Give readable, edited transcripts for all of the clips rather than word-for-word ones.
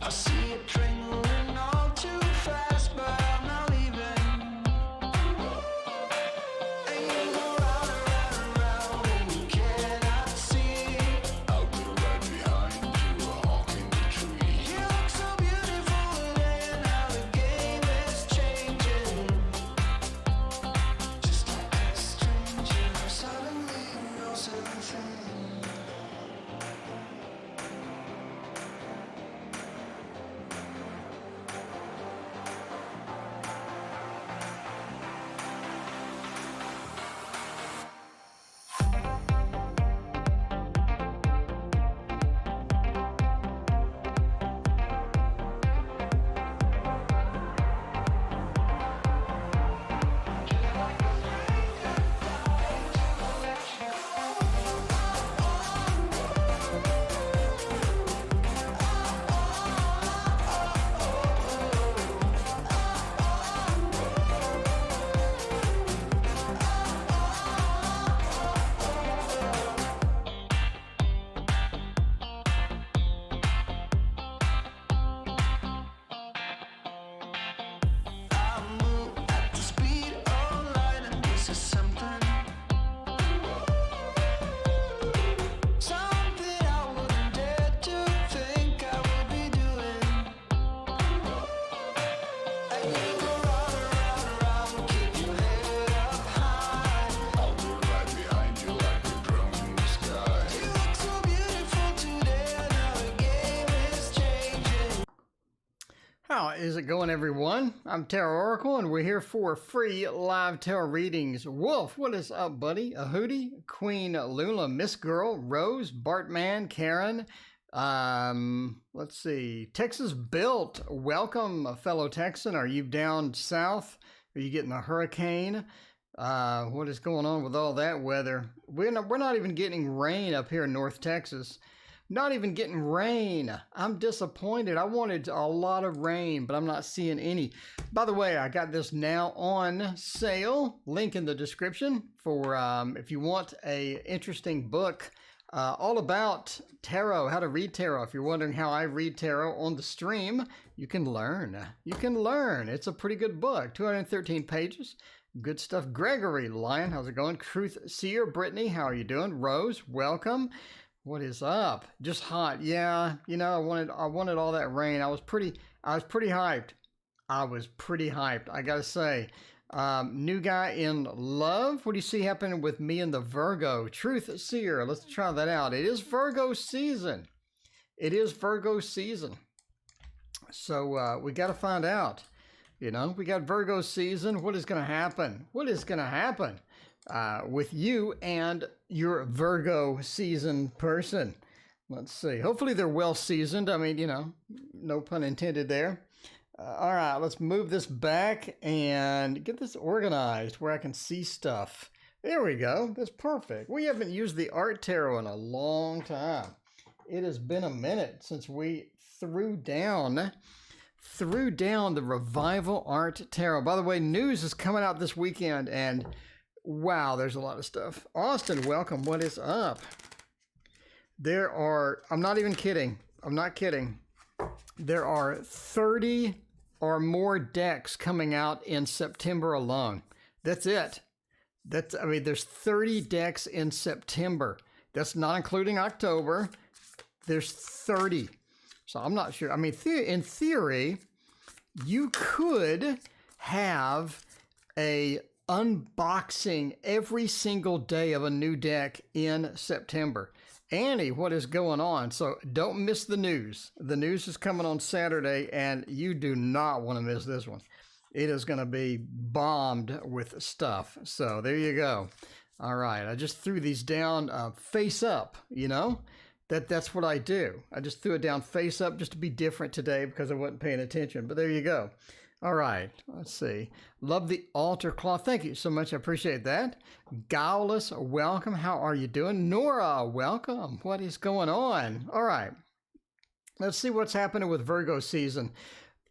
I see it train moving all too fast, but I'm not leaving. And you go round and round and round, and you cannot see. I'll be right behind you, a hawk in the tree. You look so beautiful today, and now the game is changing. Just like a stranger, suddenly you know something. How is it going, everyone? I'm Tarot Oracle, and we're here for free live tarot readings. Wolf, what is up, buddy? A Hootie, Queen Lula, Miss Girl, Rose, Bartman, Karen. Let's see. Texas Built, welcome, fellow Texan. Are you down south? Are you getting a hurricane? What is going on with all that weather? We're not even getting rain up here in North Texas. Not even getting rain. I'm disappointed. I wanted a lot of rain, but I'm not seeing any. By the way, I got this now on sale. Link in the description for if you want a interesting book all about tarot, how to read tarot. If you're wondering how I read tarot on the stream, you can learn. You can learn. It's a pretty good book. 213 pages. Good stuff. Gregory, Lion, how's it going? Truth Seer, Brittany, how are you doing? Rose, welcome. What is up? Just hot. Yeah, you know, I wanted all that rain. I was pretty hyped. I gotta say. New guy in love. What do you see happening with me and the Virgo? Truth Seer. Let's try that out. It is Virgo season. It is Virgo season. So we got to find out. You know, we got Virgo season. What is going to happen? What is going to happen with you and your Virgo season person? Let's see. Hopefully they're well seasoned. I mean, you know, no pun intended there. All right, let's move this back and get this organized where I can see stuff. There we go. That's perfect. We haven't used the art tarot in a long time. It has been a minute since we threw down the Revival Art Tarot. By the way, news is coming out this weekend, and wow, there's a lot of stuff. Austin, welcome. What is up? There are, I'm not even kidding. I'm not kidding. There are 30 or more decks coming out in September alone. That's it. I mean, there's 30 decks in September. That's not including October. There's 30. So I'm not sure. I mean, in theory, you could have a unboxing every single day of a new deck in September. Annie, what is going on? So don't miss the news. The news is coming on Saturday, and you do not want to miss this one. It is going to be bombed with stuff. So there you go. All right. I just threw these down face up, you know. That's what I do. I just threw it down face up just to be different today because I wasn't paying attention. But there you go. All right. Let's see. Love the altar cloth. Thank you so much. I appreciate that. Gowless, welcome. How are you doing? Nora, welcome. What is going on? All right. Let's see what's happening with Virgo season.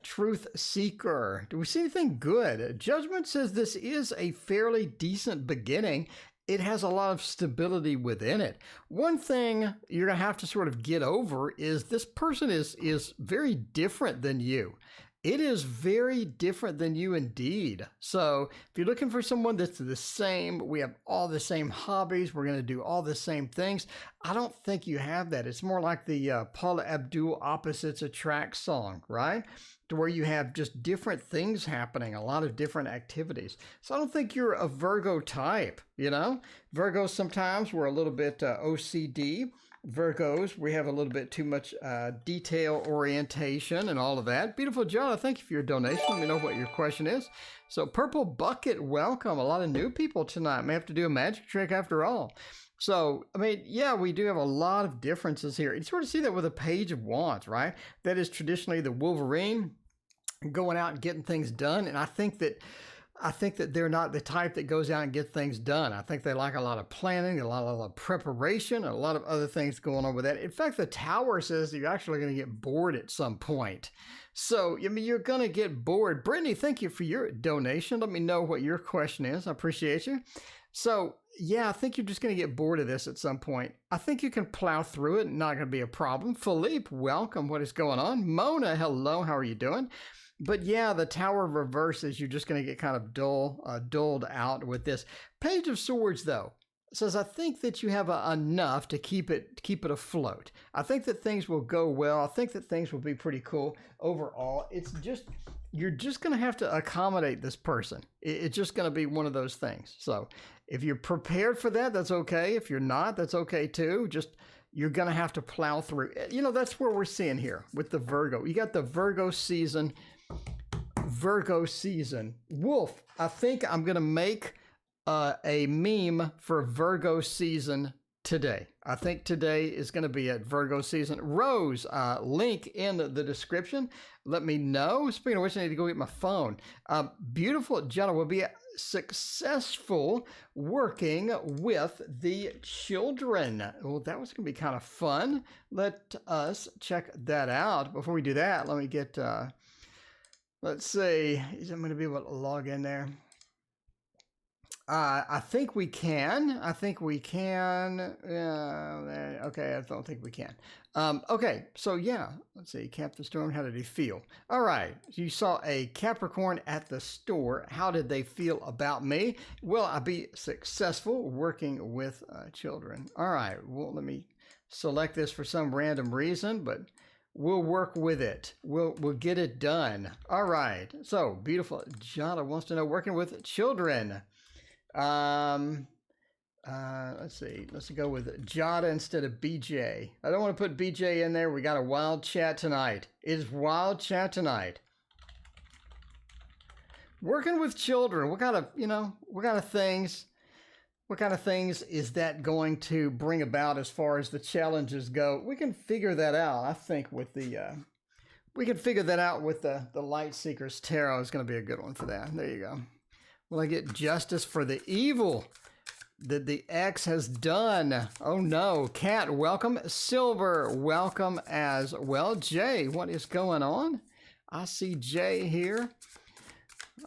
Truth Seeker. Do we see anything good? Judgment says this is a fairly decent beginning. it has a lot of stability within it. One thing you're going to have to sort of get over is this person is very different than you. It is very different than you indeed. So if you're looking for someone that's the same, we have all the same hobbies, we're going to do all the same things, I don't think you have that. It's more like the Paula Abdul Opposites Attract song, right? To where you have just different things happening, a lot of different activities. So I don't think you're a Virgo type, you know? Virgos sometimes we're a little bit OCD. Virgos, we have a little bit too much detail orientation and all of that. Beautiful, John. Thank you for your donation. Let me know what your question is. So Purple Bucket, welcome. A lot of new people tonight. May have to do a magic trick after all. So, I mean, yeah, we do have a lot of differences here. You sort of see that with a Page of Wands, right? That is traditionally the Wolverine going out and getting things done. And I think that they're not the type that goes out and get things done. I think they like a lot of planning, a lot of preparation, a lot of other things going on with that. In fact, the Tower says that you're actually going to get bored at some point. So, I mean, you're going to get bored. Brittany, thank you for your donation. Let me know what your question is. I appreciate you. So, yeah, I think you're just going to get bored of this at some point. I think you can plow through it. Not going to be a problem. Philippe, welcome. What is going on? Mona, hello. How are you doing? But yeah, the Tower reverses. You're just going to get kind of dulled out with this. Page of Swords, though, says, I think that you have enough to keep it afloat. I think that things will go well. I think that things will be pretty cool overall. It's just, you're just going to have to accommodate this person. It's just going to be one of those things. So if you're prepared for that, that's okay. If you're not, that's okay too. Just, you're going to have to plow through. You know, that's where we're seeing here with the Virgo. You got the Virgo season. Wolf, I think I'm going to make a meme for Virgo season today. I think today is going to be at Virgo season. Rose, link in the description. Let me know. Speaking of which, I need to go get my phone. Beautiful, Jenna will be successful working with the children. Well, that was going to be kind of fun. Let us check that out. Before we do that, let me get... let's see, is I'm going to be able to log in there? I think we can. Okay, I don't think we can. Okay, so yeah, let's see. Cap the Storm, how did he feel? All right, you saw a Capricorn at the store. How did they feel about me? Will I be successful working with children? All right, well, let me select this for some random reason, but we'll work with it. We'll get it done. All right, so beautiful. Jana wants to know working with children. Let's see. Let's go with Jada instead of BJ. I don't want to put BJ in there. We got a wild chat tonight. It is wild chat tonight. Working with children. What kind of things is that going to bring about as far as the challenges go? We can figure that out. I think with the Light Seekers Tarot is going to be a good one for that. There you go. Will I get justice for the evil that the ex has done? Oh no. Cat, welcome. Silver, welcome as well. Jay, what is going on? I see Jay here.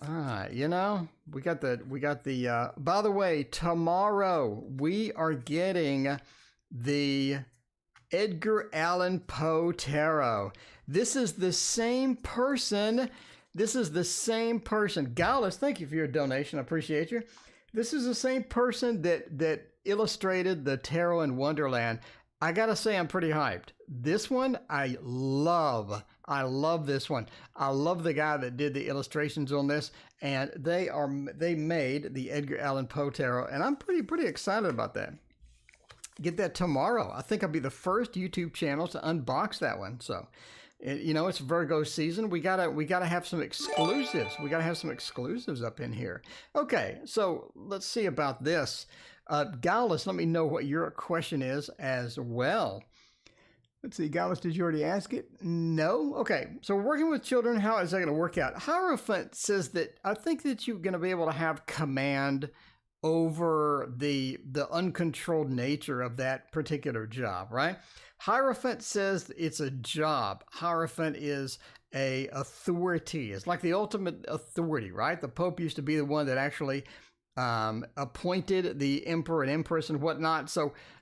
All right, you know, we got the, by the way, tomorrow we are getting the Edgar Allan Poe Tarot. This is the same person. Gallus, thank you for your donation. I appreciate you. This is the same person that illustrated the Tarot in Wonderland. I gotta say, I'm pretty hyped. This one, I love this one. I love the guy that did the illustrations on this, and they made the Edgar Allan Poe Tarot, and I'm pretty excited about that. Get that tomorrow. I think I'll be the first YouTube channel to unbox that one. So, you know, it's Virgo season. We gotta have some exclusives. We gotta have some exclusives up in here. Okay, so let's see about this. Gallus, let me know what your question is as well. Let's see, Gallus, did you already ask it? No? Okay, so working with children, how is that going to work out? Hierophant says that I think that you're going to be able to have command over the uncontrolled nature of that particular job, right? Hierophant says it's a job. Hierophant is a authority. It's like the ultimate authority, right? The Pope used to be the one that actually appointed the emperor and empress and whatnot.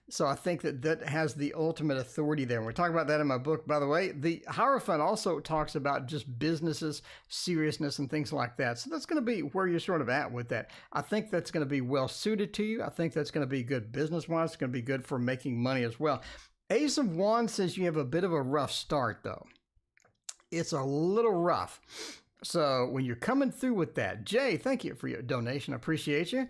So I think that has the ultimate authority there. And we're talking about that in my book, by the way. The Hierophant also talks about just businesses, seriousness, and things like that. So that's going to be where you're sort of at with that. I think that's going to be well suited to you. I think that's going to be good business-wise. It's going to be good for making money as well. Ace of Wands says you have a bit of a rough start, though. It's a little rough. So when you're coming through with that, Jay, thank you for your donation. I appreciate you.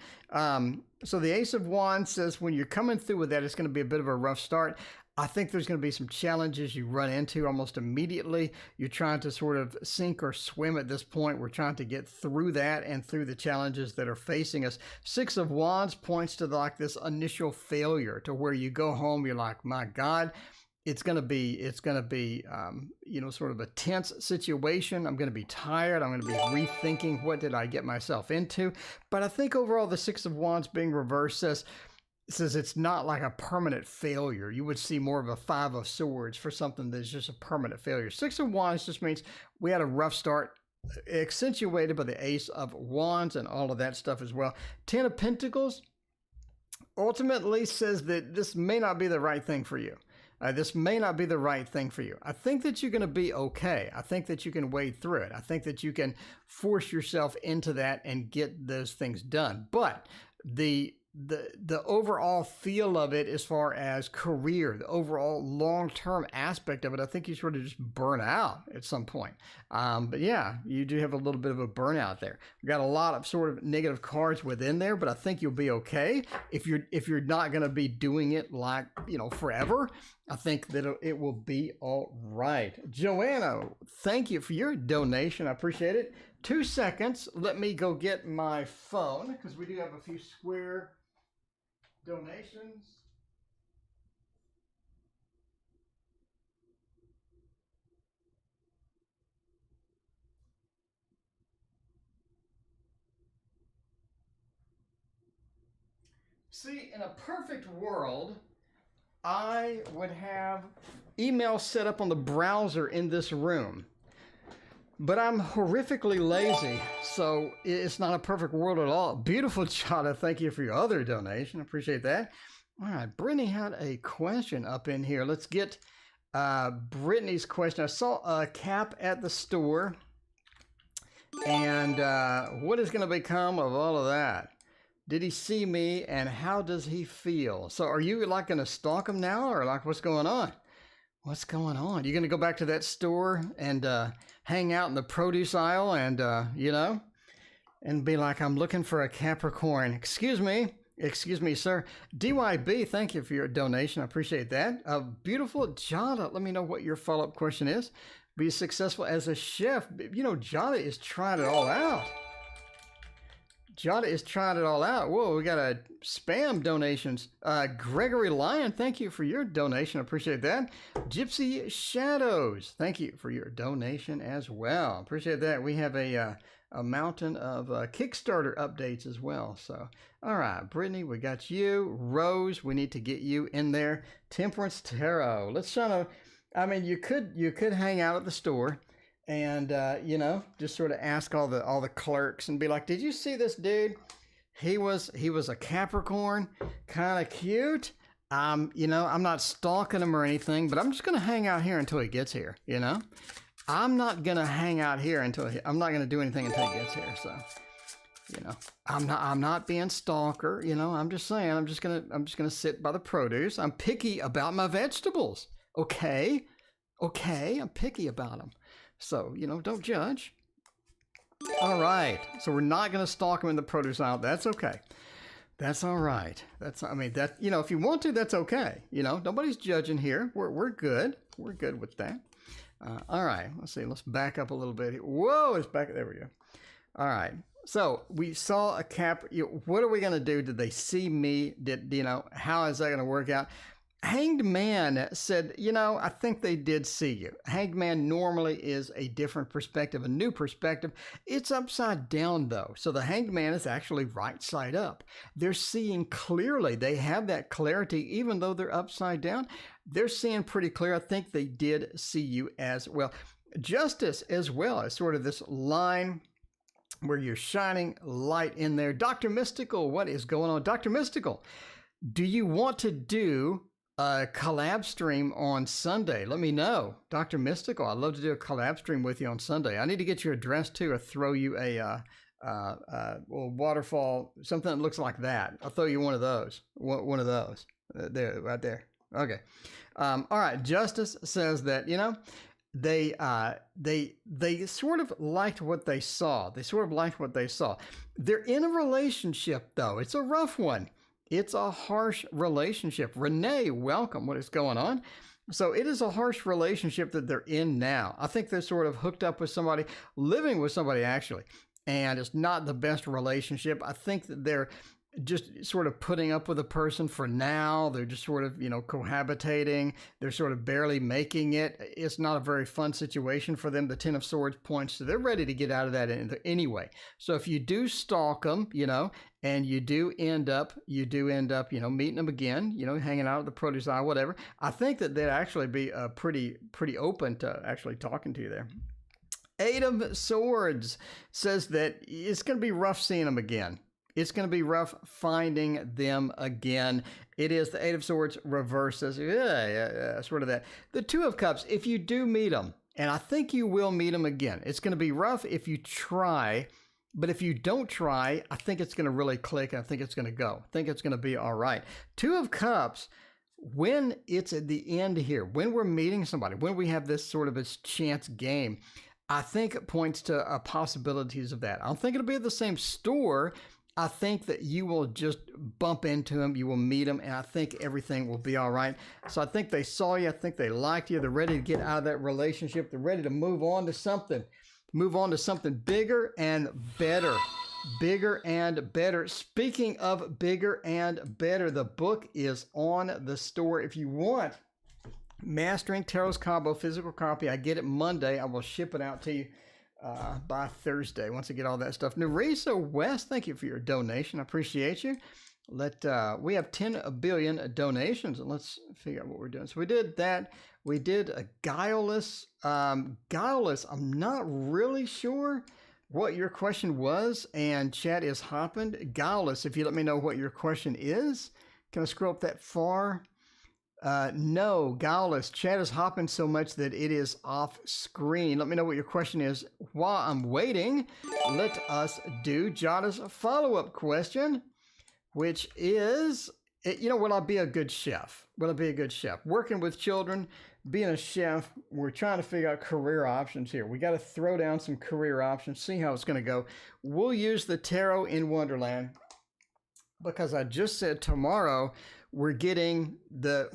So the Ace of Wands says when you're coming through with that, it's going to be a bit of a rough start. I think there's going to be some challenges you run into almost immediately. You're trying to sort of sink or swim at this point. We're trying to get through that and through the challenges that are facing us. Six of Wands points to like this initial failure to where you go home, you're like, my God, it's going to be, sort of a tense situation. I'm going to be tired. I'm going to be rethinking what did I get myself into. But I think overall the Six of Wands being reversed says it's not like a permanent failure. You would see more of a Five of Swords for something that's just a permanent failure. Six of Wands just means we had a rough start, accentuated by the Ace of Wands and all of that stuff as well. Ten of Pentacles ultimately says that this may not be the right thing for you. This may not be the right thing for you. I think that you're going to be okay. I think that you can wade through it. I think that you can force yourself into that and get those things done. But the overall feel of it as far as career, the overall long-term aspect of it, I think you sort of just burn out at some point. But yeah, you do have a little bit of a burnout there. We've got a lot of sort of negative cards within there, but I think you'll be okay. If you're not going to be doing it like, forever, I think that it will be all right. Joanna, thank you for your donation. I appreciate it. 2 seconds. Let me go get my phone because we do have a few square donations. See, in a perfect world, I would have email set up on the browser in this room. But I'm horrifically lazy, so it's not a perfect world at all. Beautiful, Chada. Thank you for your other donation. Appreciate that. All right, Brittany had a question up in here. Let's get Brittany's question. I saw a cap at the store, and what is going to become of all of that? Did he see me, and how does he feel? So are you like going to stalk him now, or like what's going on? What's going on? You going to go back to that store and hang out in the produce aisle and, and be like, I'm looking for a Capricorn. Excuse me, sir. DYB, thank you for your donation. I appreciate that. Beautiful Jada, let me know what your follow-up question is. Be successful as a chef. Jada is trying it all out. Jada is trying it all out. Whoa, we got a spam donations. Gregory Lyon, thank you for your donation. I appreciate that. Gypsy Shadows, thank you for your donation as well. Appreciate that. We have a mountain of Kickstarter updates as well. So, all right, Brittany, we got you. Rose, we need to get you in there. Temperance Tarot. Let's try to. I mean, you could hang out at the store. And, just sort of ask all the clerks and be like, did you see this dude? He was a Capricorn, kind of cute. I'm not stalking him or anything, but I'm just going to hang out here until he gets here, I'm not going to hang out here I'm not going to do anything until he gets here. So, I'm not being stalker, I'm just saying, I'm just going to sit by the produce. I'm picky about my vegetables. Okay. I'm picky about them. So, don't judge. All right. So we're not going to stalk them in the produce aisle. That's okay. That's all right. If you want to, that's okay. Nobody's judging here. We're good. We're good with that. All right. Let's see. Let's back up a little bit here. Whoa, it's back. There we go. All right. So we saw a cap. What are we going to do? Did they see me? How is that going to work out? Hanged Man said, I think they did see you. Hanged Man normally is a different perspective, a new perspective. It's upside down, though. So the Hanged Man is actually right side up. They're seeing clearly. They have that clarity, even though they're upside down. They're seeing pretty clear. I think they did see you as well. Justice as well as sort of this line where you're shining light in there. Dr. Mystical, what is going on? Dr. Mystical, do you want to do a collab stream on Sunday? Let me know. Dr. Mystical, I'd love to do a collab stream with you on Sunday. I need to get your address too, or throw you a waterfall, something that looks like that. I'll throw you one of those. One of those. There, right there. Okay. All right. Justice says that, they sort of liked what they saw. They're in a relationship, though. It's a rough one. It's a harsh relationship. Renee, welcome. What is going on? So it is a harsh relationship that they're in now. I think they're sort of hooked up with somebody, living with somebody, actually. And it's not the best relationship. I think that they're just sort of putting up with a person for now. They're just sort of, cohabitating. They're sort of barely making it. It's not a very fun situation for them. The Ten of Swords points, so they're ready to get out of that anyway. So if you do stalk them, and you do end up, meeting them again, hanging out at the produce aisle, whatever, I think that they'd actually be pretty open to actually talking to you there. Eight of Swords says that it's going to be rough seeing them again. It's going to be rough finding them again. It is the Eight of Swords reverses. Sort of that. The Two of Cups, if you do meet them, and I think you will meet them again, it's going to be rough if you try, but if you don't try, I think it's going to really click, and I think it's going to go. I think it's going to be all right. Two of Cups, when it's at the end here, when we're meeting somebody, when we have this sort of this chance game, I think it points to possibilities of that. I don't think it'll be at the same store. I think that you will just bump into them, you will meet them, and I think everything will be all right. So I think they saw you, I think they liked you, they're ready to get out of that relationship, they're ready to move on to something bigger and better. Bigger and better. Speaking of bigger and better, the book is on the store. If you want Mastering Tarot's Combo physical copy, I get it Monday. I will ship it out to you by Thursday once I get all that stuff. Nerissa West, thank you for your donation. I appreciate you. We have 10 billion donations, and let's figure out what we're doing. So we did that. We did a guileless. Guileless, I'm not really sure what your question was, and chat is hopping. Guileless, if you let me know what your question is. Can I scroll up that far? No, Guileless. Chat is hopping so much that it is off screen. Let me know what your question is while I'm waiting. Let us do Jada's follow-up question, which is, will I be a good chef? Will I be a good chef? Working with children, being a chef, we're trying to figure out career options here. We got to throw down some career options, see how it's going to go. We'll use the Tarot in Wonderland because I just said tomorrow we're getting the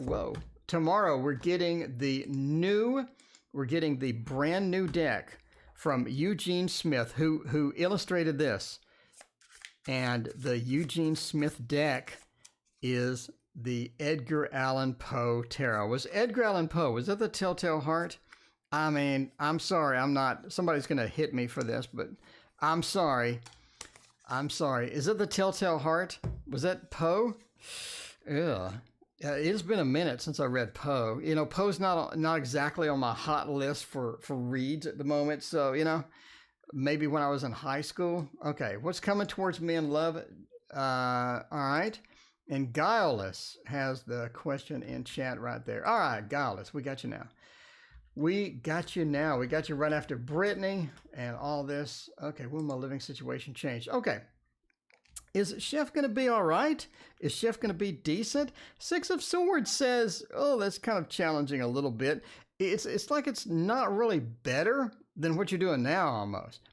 brand new deck from Eugene Smith, who illustrated this. And the Eugene Smith deck is the Edgar Allan Poe Tarot. Was Edgar Allan Poe, was that the Telltale Heart? I mean, I'm sorry, somebody's going to hit me for this, but I'm sorry. Is it the Telltale Heart? Was that Poe? Yeah. It's been a minute since I read Poe. Poe's not exactly on my hot list for reads at the moment. So, maybe when I was in high school. Okay, what's coming towards me in love? All right. And Guileless has the question in chat right there. All right, Guileless, we got you now. We got you right after Brittany and all this. Okay, will my living situation change? Okay. Is Chef going to be all right? Is Chef going to be decent? Six of Swords says, oh, that's kind of challenging a little bit. It's like it's not really better than what you're doing now almost.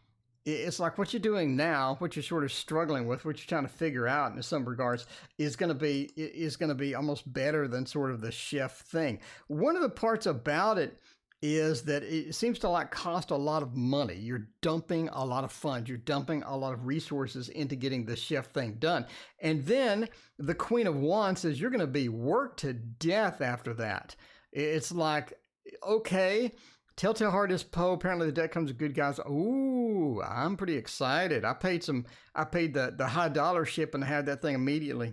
It's like what you're doing now, what you're sort of struggling with, what you're trying to figure out in some regards is going to be almost better than sort of the chef thing. One of the parts about it is that it seems to cost a lot of money. You're dumping a lot of funds. You're dumping a lot of resources into getting the chef thing done. And then the Queen of Wands says you're going to be worked to death after that. It's like, okay, Telltale Heart is Poe. Apparently the deck comes with good guys. Ooh, I'm pretty excited. I paid the high dollar ship and had that thing immediately.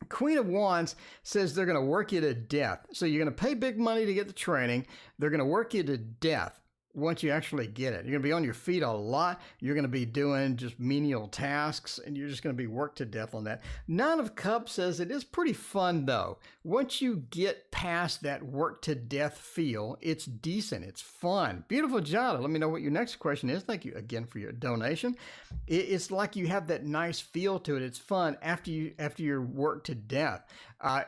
Queen of Wands says they're going to work you to death. So you're going to pay big money to get the training. They're going to work you to death. once you actually get it. You're going to be on your feet a lot. You're going to be doing just menial tasks, and you're just going to be worked to death on that. Nine of Cups says it is pretty fun, though. Once you get past that work to death feel, it's decent. It's fun. Beautiful, Jada. Let me know what your next question is. Thank you again for your donation. It's like you have that nice feel to it. It's fun after you're worked to death.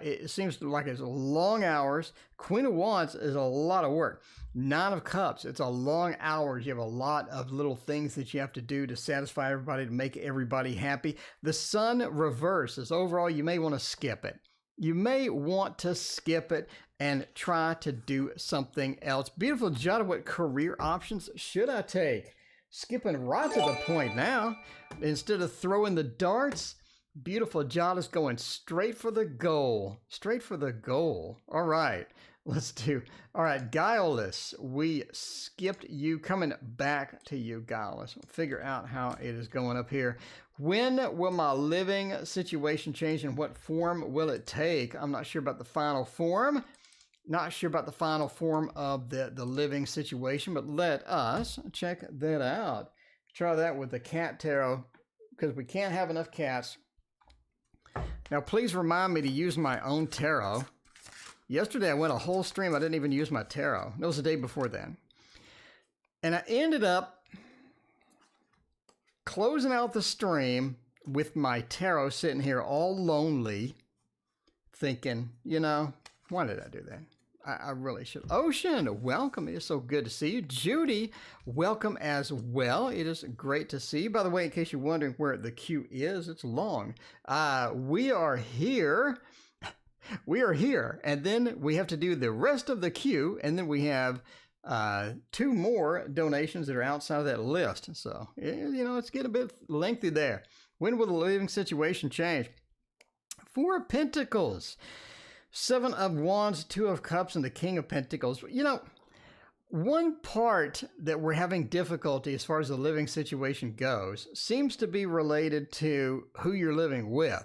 It seems like it's long hours. Queen of Wands is a lot of work. Nine of Cups, it's a long hours. You have a lot of little things that you have to do to satisfy everybody, to make everybody happy. The Sun reverse is overall, you may want to skip it. You may want to skip it and try to do something else. Beautiful, Jada, what career options should I take? Skipping right to the point now. Instead of throwing the darts, beautiful, Jada's going straight for the goal. Straight for the goal. All right. Let's do. All right, Guileless. We skipped you. Coming back to you, Guileless. We'll figure out how it is going up here. When will my living situation change and what form will it take? I'm not sure about the final form. Not sure about the final form of the living situation, but let us check that out. Try that with the cat tarot because we can't have enough cats. Now, please remind me to use my own tarot. Yesterday, I went a whole stream. I didn't even use my tarot. That was the day before then. And I ended up closing out the stream with my tarot sitting here all lonely, thinking, you know, why did I do that? I really should. Ocean, welcome. It is so good to see you. Judy, welcome as well. It is great to see you. By the way, in case you're wondering where the queue is, it's long. We are here. We are here, and then we have to do the rest of the queue, and then we have 2 more donations that are outside of that list. So, you know, it's getting a bit lengthy there. When will the living situation change? 4 of Pentacles, 7 of Wands, 2 of Cups, and the King of Pentacles. You know, one part that we're having difficulty as far as the living situation goes seems to be related to who you're living with,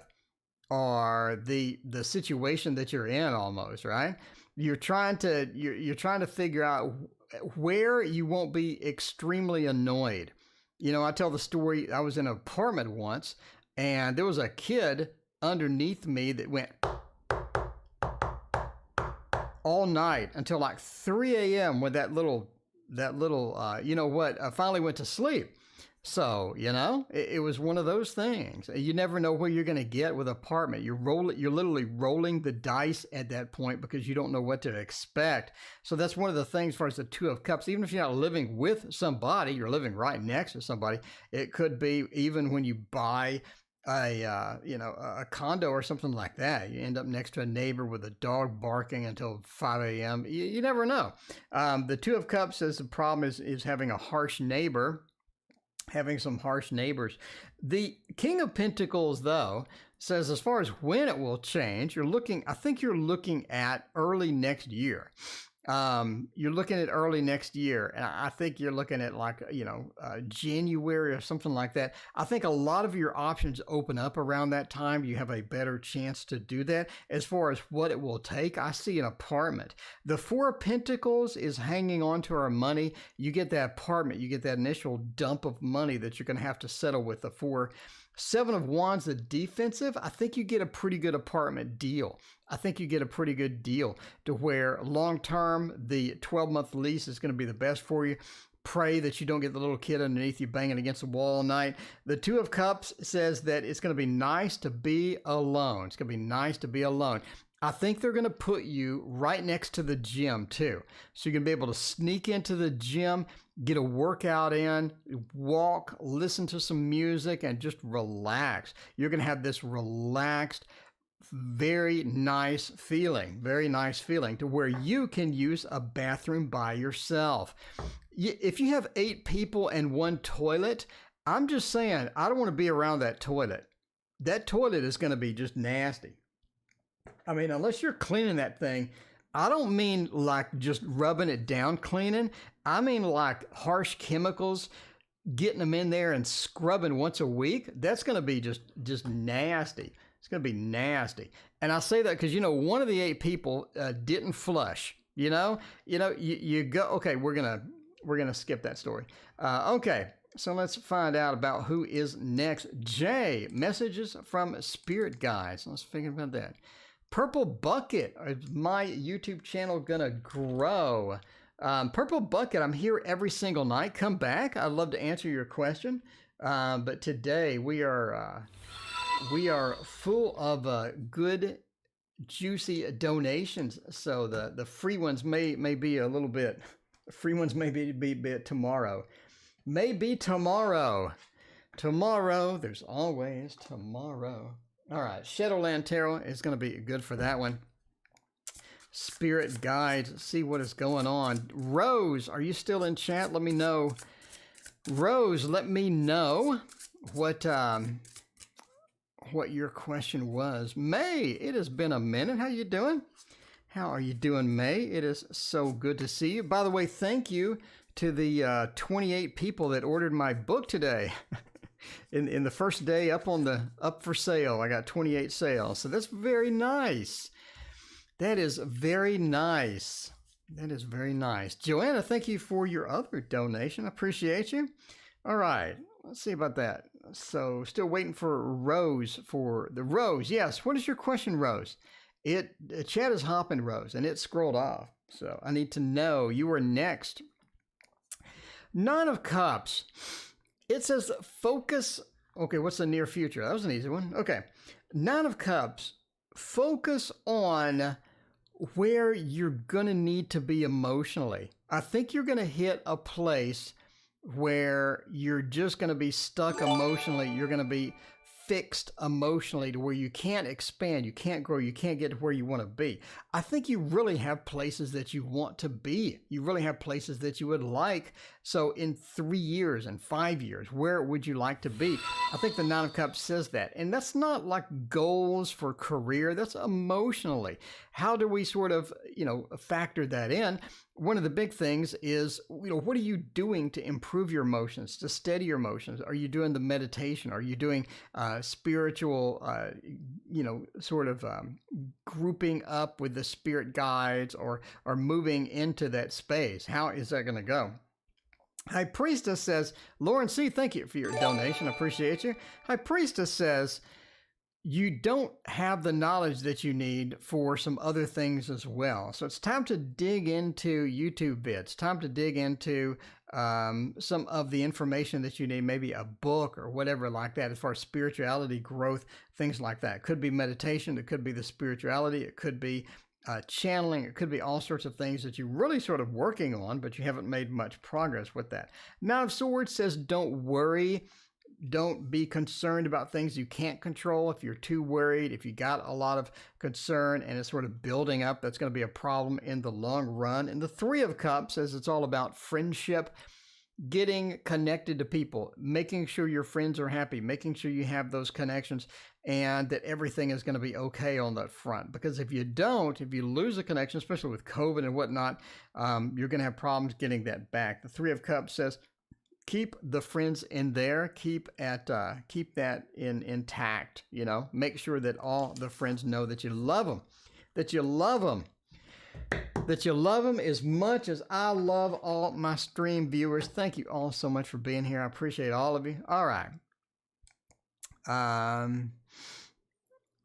or the situation that you're in almost, right? You're trying to figure out where you won't be extremely annoyed. You know, I tell the story, I was in an apartment once and there was a kid underneath me that went all night until like 3 a.m. with that little, you know what, I finally went to sleep. So, you know, it was one of those things. You never know where you're going to get with apartment. You're literally rolling the dice at that point because you don't know what to expect. So that's one of the things as far as the 2 of Cups. Even if you're not living with somebody, you're living right next to somebody. It could be even when you buy a condo or something like that. You end up next to a neighbor with a dog barking until 5 a.m. You never know. The 2 of Cups says the problem is having a harsh neighbor. Having some harsh neighbors. The King of Pentacles, though, says as far as when it will change, I think you're looking at early next year. You're looking at early next year, and I think you're looking at like, January or something like that. I think a lot of your options open up around that time. You have a better chance to do that. As far as what it will take, I see an apartment. The 4 of Pentacles is hanging on to our money. You get that apartment, you get that initial dump of money that you're going to have to settle with. The 7 of Wands, the defensive, I think you get a pretty good apartment deal. I think you get a pretty good deal to where long-term, the 12-month lease is going to be the best for you. Pray that you don't get the little kid underneath you banging against the wall all night. The 2 of Cups says that it's going to be nice to be alone. It's going to be nice to be alone. I think they're going to put you right next to the gym too. So you're going to be able to sneak into the gym, get a workout in, walk, listen to some music, and just relax. You're going to have this relaxed, very nice feeling to where you can use a bathroom by yourself. If you have 8 people and 1 toilet, I'm just saying, I don't want to be around that toilet. That toilet is going to be just nasty. I mean, unless you're cleaning that thing, I don't mean like just rubbing it down cleaning. I mean like harsh chemicals, getting them in there and scrubbing once a week. That's going to be just nasty. It's going to be nasty. And I say that because, one of the 8 people didn't flush, you go, okay, we're going we're going to skip that story. Okay, so let's find out about who is next. Jay, messages from spirit guides. Let's figure about that. Purple Bucket, is my YouTube channel going to grow? Purple Bucket, I'm here every single night. Come back. I'd love to answer your question. But today we are full of good, juicy donations. So the free ones may be a little bit. Free ones may be a bit tomorrow. Maybe tomorrow. Tomorrow. There's always tomorrow. All right. Shadowland Tarot is going to be good for that one. Spirit guides. See what is going on. Rose, are you still in chat? Let me know. Rose, let me know what your question was. May, it has been a minute. How you doing? How are you doing, May? It is so good to see you. By the way, thank you to the 28 people that ordered my book today. in the first day up for sale, I got 28 sales. So that's very nice. That is very nice. That is very nice. Joanna, thank you for your other donation. Appreciate you. All right. Let's see about that. So still waiting for Rose for the Rose. Yes. What is your question, Rose? Chat is hopping, Rose, and it scrolled off. So I need to know. You are next. Nine of Cups. It says focus. Okay, what's the near future? That was an easy one. Okay. Nine of Cups. Focus on where you're going to need to be emotionally. I think you're going to hit a place where you're just going to be stuck emotionally. You're going to be fixed emotionally to where you can't expand, you can't grow, you can't get to where you want to be. I think you really have places that you want to be. You really have places that you would like. So in 3 years and 5 years, where would you like to be? I think the Nine of Cups says that. And that's not like goals for career. That's emotionally. How do we sort of, factor that in? One of the big things is, what are you doing to improve your emotions, to steady your emotions? Are you doing the meditation? Are you doing spiritual, grouping up with the spirit guides or moving into that space? How is that going to go? High Priestess says, Lauren C., thank you for your donation. Appreciate you. High Priestess says, you don't have the knowledge that you need for some other things as well. So it's time to dig into YouTube vids, time to dig into some of the information that you need, maybe a book or whatever like that, as far as spirituality, growth, things like that. It could be meditation, it could be the spirituality, it could be channeling, it could be all sorts of things that you're really sort of working on, but you haven't made much progress with that. Nine of Swords says, don't worry. Don't be concerned about things you can't control. If you're too worried, if you got a lot of concern and it's sort of building up, that's going to be a problem in the long run. And the Three of Cups says it's all about friendship, getting connected to people, making sure your friends are happy, making sure you have those connections and that everything is going to be okay on that front. Because if you don't, if you lose a connection, especially with COVID and whatnot, you're going to have problems getting that back. The Three of Cups says, keep the friends in there, keep that intact, make sure that all the friends know that you love them, that you love them as much as I love all my stream viewers. Thank you all so much for being here. I appreciate all of you. All right.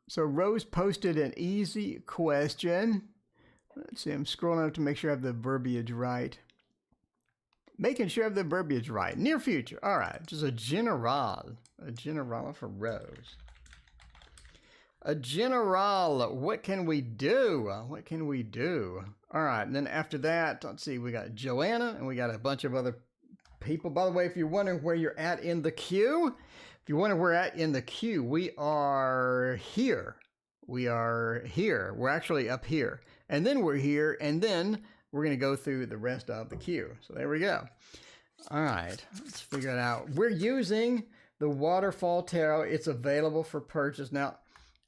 So Rose posted an easy question. Let's see, I'm scrolling up to make sure I have the verbiage right. Making sure I have the verbiage right. Near future. All right. Just a general for Rose. A general. What can we do? What can we do? All right. And then after that, let's see. We got Joanna and we got a bunch of other people. By the way, if you're wondering where you're at in the queue, where we're at in the queue, we are here. We are here. We're actually up here. And then we're here. And then we're going to go through the rest of the queue. So there we go. All right. Let's figure it out. We're using the Waterfall Tarot. It's available for purchase. Now,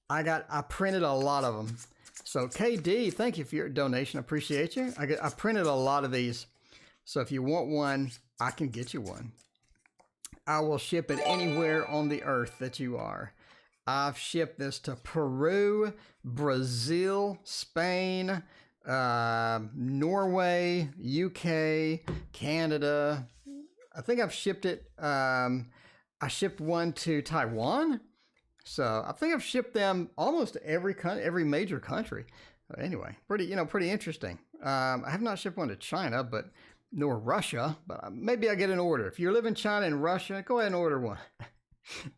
I printed a lot of them. So KD, thank you for your donation. Appreciate you. I printed a lot of these. So if you want one, I can get you one. I will ship it anywhere on the earth that you are. I've shipped this to Peru, Brazil, Spain, Norway, UK, Canada. I think I've shipped it. I shipped one to Taiwan. So I think I've shipped them almost to every major country. Anyway, pretty interesting. I have not shipped one to China, nor Russia, but maybe I get an order. If you live in China and Russia, go ahead and order one.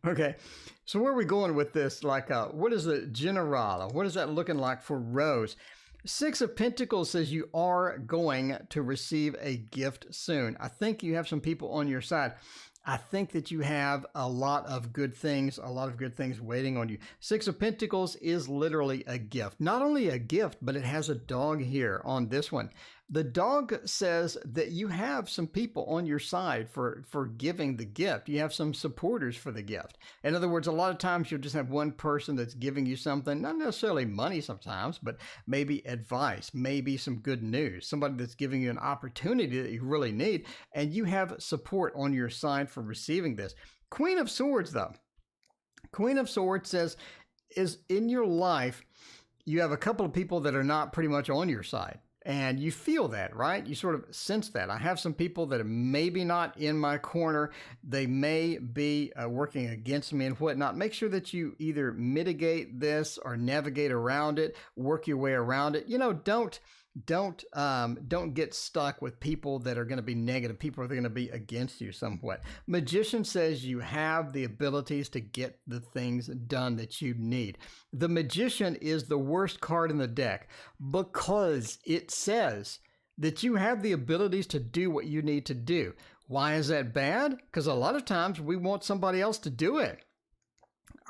Okay, so where are we going with this? Like, what is the generale? What is that looking like for Rose? Six of Pentacles says you are going to receive a gift soon. I think you have some people on your side. I think that you have a lot of good things waiting on you. Six of Pentacles is literally a gift. Not only a gift, but it has a dog here on this one. The dog says that you have some people on your side for giving the gift. You have some supporters for the gift. In other words, a lot of times you'll just have one person that's giving you something, not necessarily money sometimes, but maybe advice, maybe some good news, somebody that's giving you an opportunity that you really need, and you have support on your side for receiving this. Queen of Swords, though. Queen of Swords says, is in your life, you have a couple of people that are not pretty much on your side. And you feel that, right? You sort of sense that. I have some people that are maybe not in my corner. They may be working against me and whatnot. Make sure that you either mitigate this or navigate around it, work your way around it. Don't get stuck with people that are going to be negative, people that are going to be against you somewhat. Magician says you have the abilities to get the things done that you need. The Magician is the worst card in the deck because it says that you have the abilities to do what you need to do. Why is that bad? Because a lot of times we want somebody else to do it.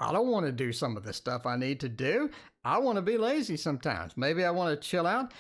I don't want to do some of the stuff I need to do. I want to be lazy sometimes. Maybe I want to chill out,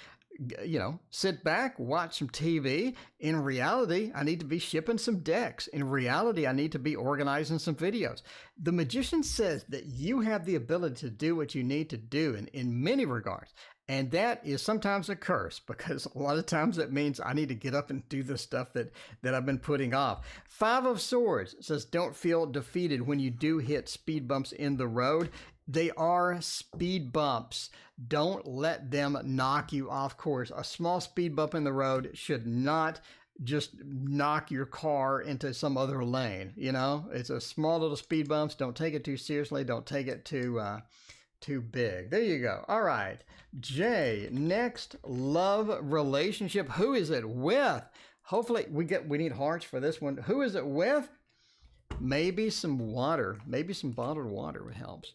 sit back, watch some TV. In reality, I need to be shipping some decks. In reality, I need to be organizing some videos. The Magician says that you have the ability to do what you need to do in many regards. And that is sometimes a curse because a lot of times that means I need to get up and do the stuff that I've been putting off. Five of Swords says don't feel defeated when you do hit speed bumps in the road. They are speed bumps. Don't let them knock you off course. A small speed bump in the road should not just knock your car into some other lane. It's a small little speed bumps. Don't take it too seriously. Don't take it too big. There you go. All right. Jay, next love relationship. Who is it with? Hopefully we need hearts for this one. Who is it with? Maybe some water. Maybe some bottled water helps.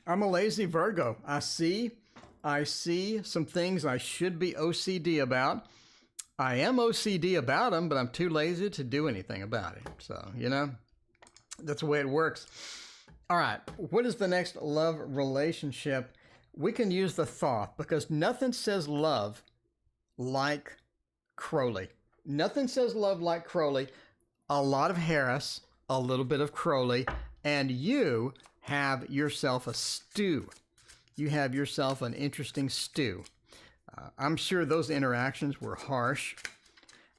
I'm a lazy Virgo. I see some things I should be OCD about. I am OCD about them, but I'm too lazy to do anything about it. So, that's the way it works. All right. What is the next love relationship? We can use the Thoth because nothing says love like Crowley. Nothing says love like Crowley. A lot of Harris, a little bit of Crowley, and you have yourself a stew. You have yourself an interesting stew. I'm sure those interactions were harsh.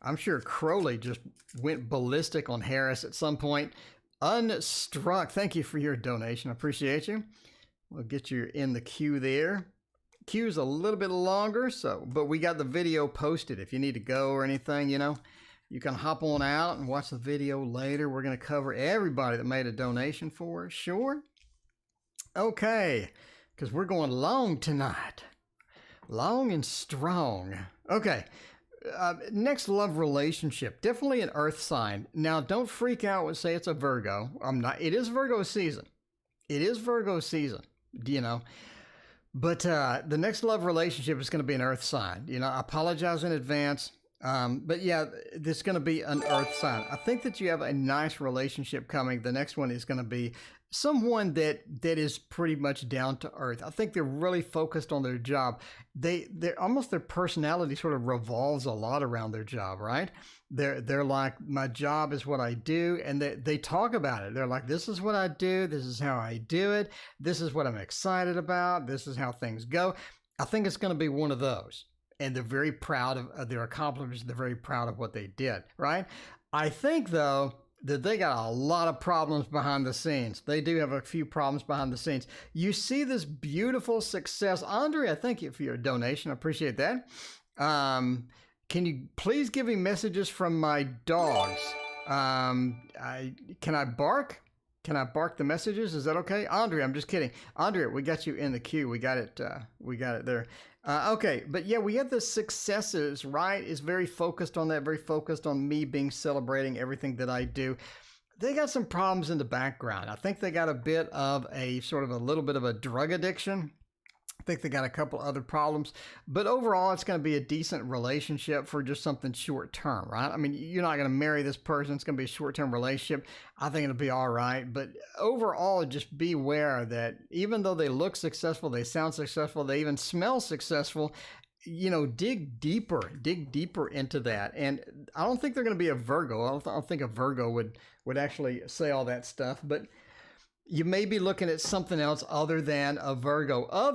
I'm sure Crowley just went ballistic on Harris at some point. Unstruck, thank you for your donation. I appreciate you. We'll get you in the queue there. Queue's a little bit longer, but we got the video posted. If you need to go or anything, you can hop on out and watch the video later. We're going to cover everybody that made a donation for us. Sure? Okay, because we're going long tonight. Long and strong. Okay. Next love relationship, definitely an earth sign. Now, don't freak out and say it's a Virgo. I'm not. It is Virgo season. It is Virgo season, But the next love relationship is going to be an earth sign. I apologize in advance. But yeah, this is going to be an earth sign. I think that you have a nice relationship coming. The next one is going to be someone that is pretty much down to earth. I think they're really focused on their job. They're almost, their personality sort of revolves a lot around their job, right? They're like, my job is what I do. And they talk about it. They're like, this is what I do. This is how I do it. This is what I'm excited about. This is how things go. I think it's going to be one of those. And they're very proud of their accomplishments. They're very proud of what they did, right? I think, though, that they got a lot of problems behind the scenes. They do have a few problems behind the scenes. You see this beautiful success. Andrea, thank you for your donation. I appreciate that. Can you please give me messages from my dogs? Can I bark? Can I bark the messages? Is that okay? Andrea, I'm just kidding. Andrea, we got you in the queue. We got it there. Okay, but yeah, we have the successes, right? Is very focused on that, very focused on me being celebrating everything that I do. They got some problems in the background. I think they got a bit of a sort of a little bit of a drug addiction. I think they got a couple other problems, but overall it's going to be a decent relationship for just something short term, right? I mean, you're not going to marry this person. It's going to be a short-term relationship. I think it'll be all right, but overall just beware that even though they look successful, they sound successful, they even smell successful, you know, dig deeper into that. And I don't think they're going to be a Virgo. I don't think a Virgo would actually say all that stuff, but you may be looking at something else other than a Virgo. All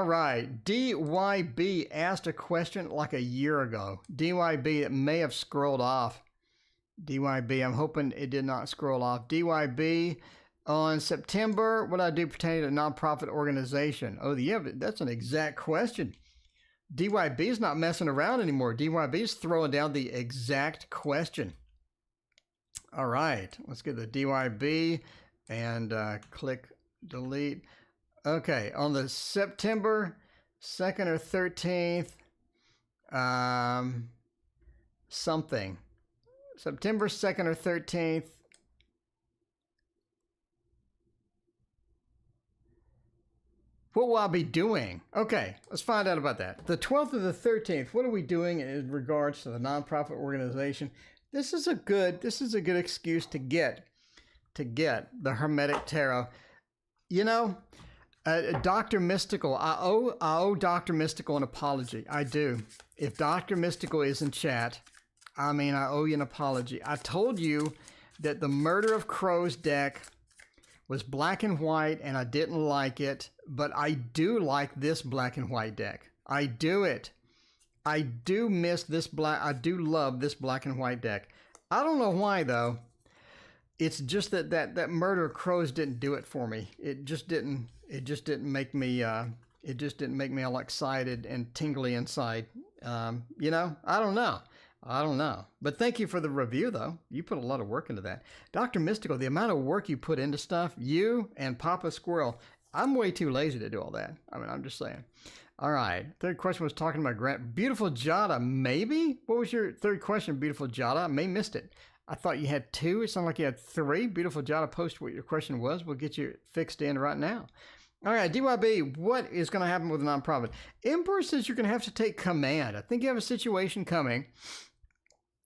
right. DYB asked a question like a year ago. DYB, it may have scrolled off. DYB, I'm hoping it did not scroll off. DYB, on September, what I do pertaining to a nonprofit organization? Oh, yeah, that's an exact question. DYB is not messing around anymore. DYB is throwing down the exact question. All right, let's get the DYB and click delete. Okay, on the September 2nd or 13th, something. September 2nd or 13th. What will I be doing? Okay, let's find out about that. The 12th or the 13th, what are we doing in regards to the nonprofit organization? This is a good excuse to get the Hermetic Tarot. You know, Dr. Mystical, I owe Dr. Mystical an apology. I do. If Dr. Mystical is in chat, I owe you an apology. I told you that the Murder of Crows deck was black and white and I didn't like it, but I do like this black and white deck. I do miss this black. I do love this black and white deck. I don't know why though. It's just that Murder of Crows didn't do it for me. It just didn't make me all excited and tingly inside. You know, I don't know. But thank you for the review though. You put a lot of work into that. Dr. Mystical, the amount of work you put into stuff, you and Papa Squirrel, I'm way too lazy to do all that. I'm just saying. All right. Third question was talking about Grant. Beautiful Jada, maybe? What was your third question, Beautiful Jada? I may missed it. I thought you had two. It sounded like you had three. Beautiful Jada, post what your question was. We'll get you fixed in right now. All right, DYB, what is going to happen with a nonprofit? Emperor says you're going to have to take command. I think you have a situation coming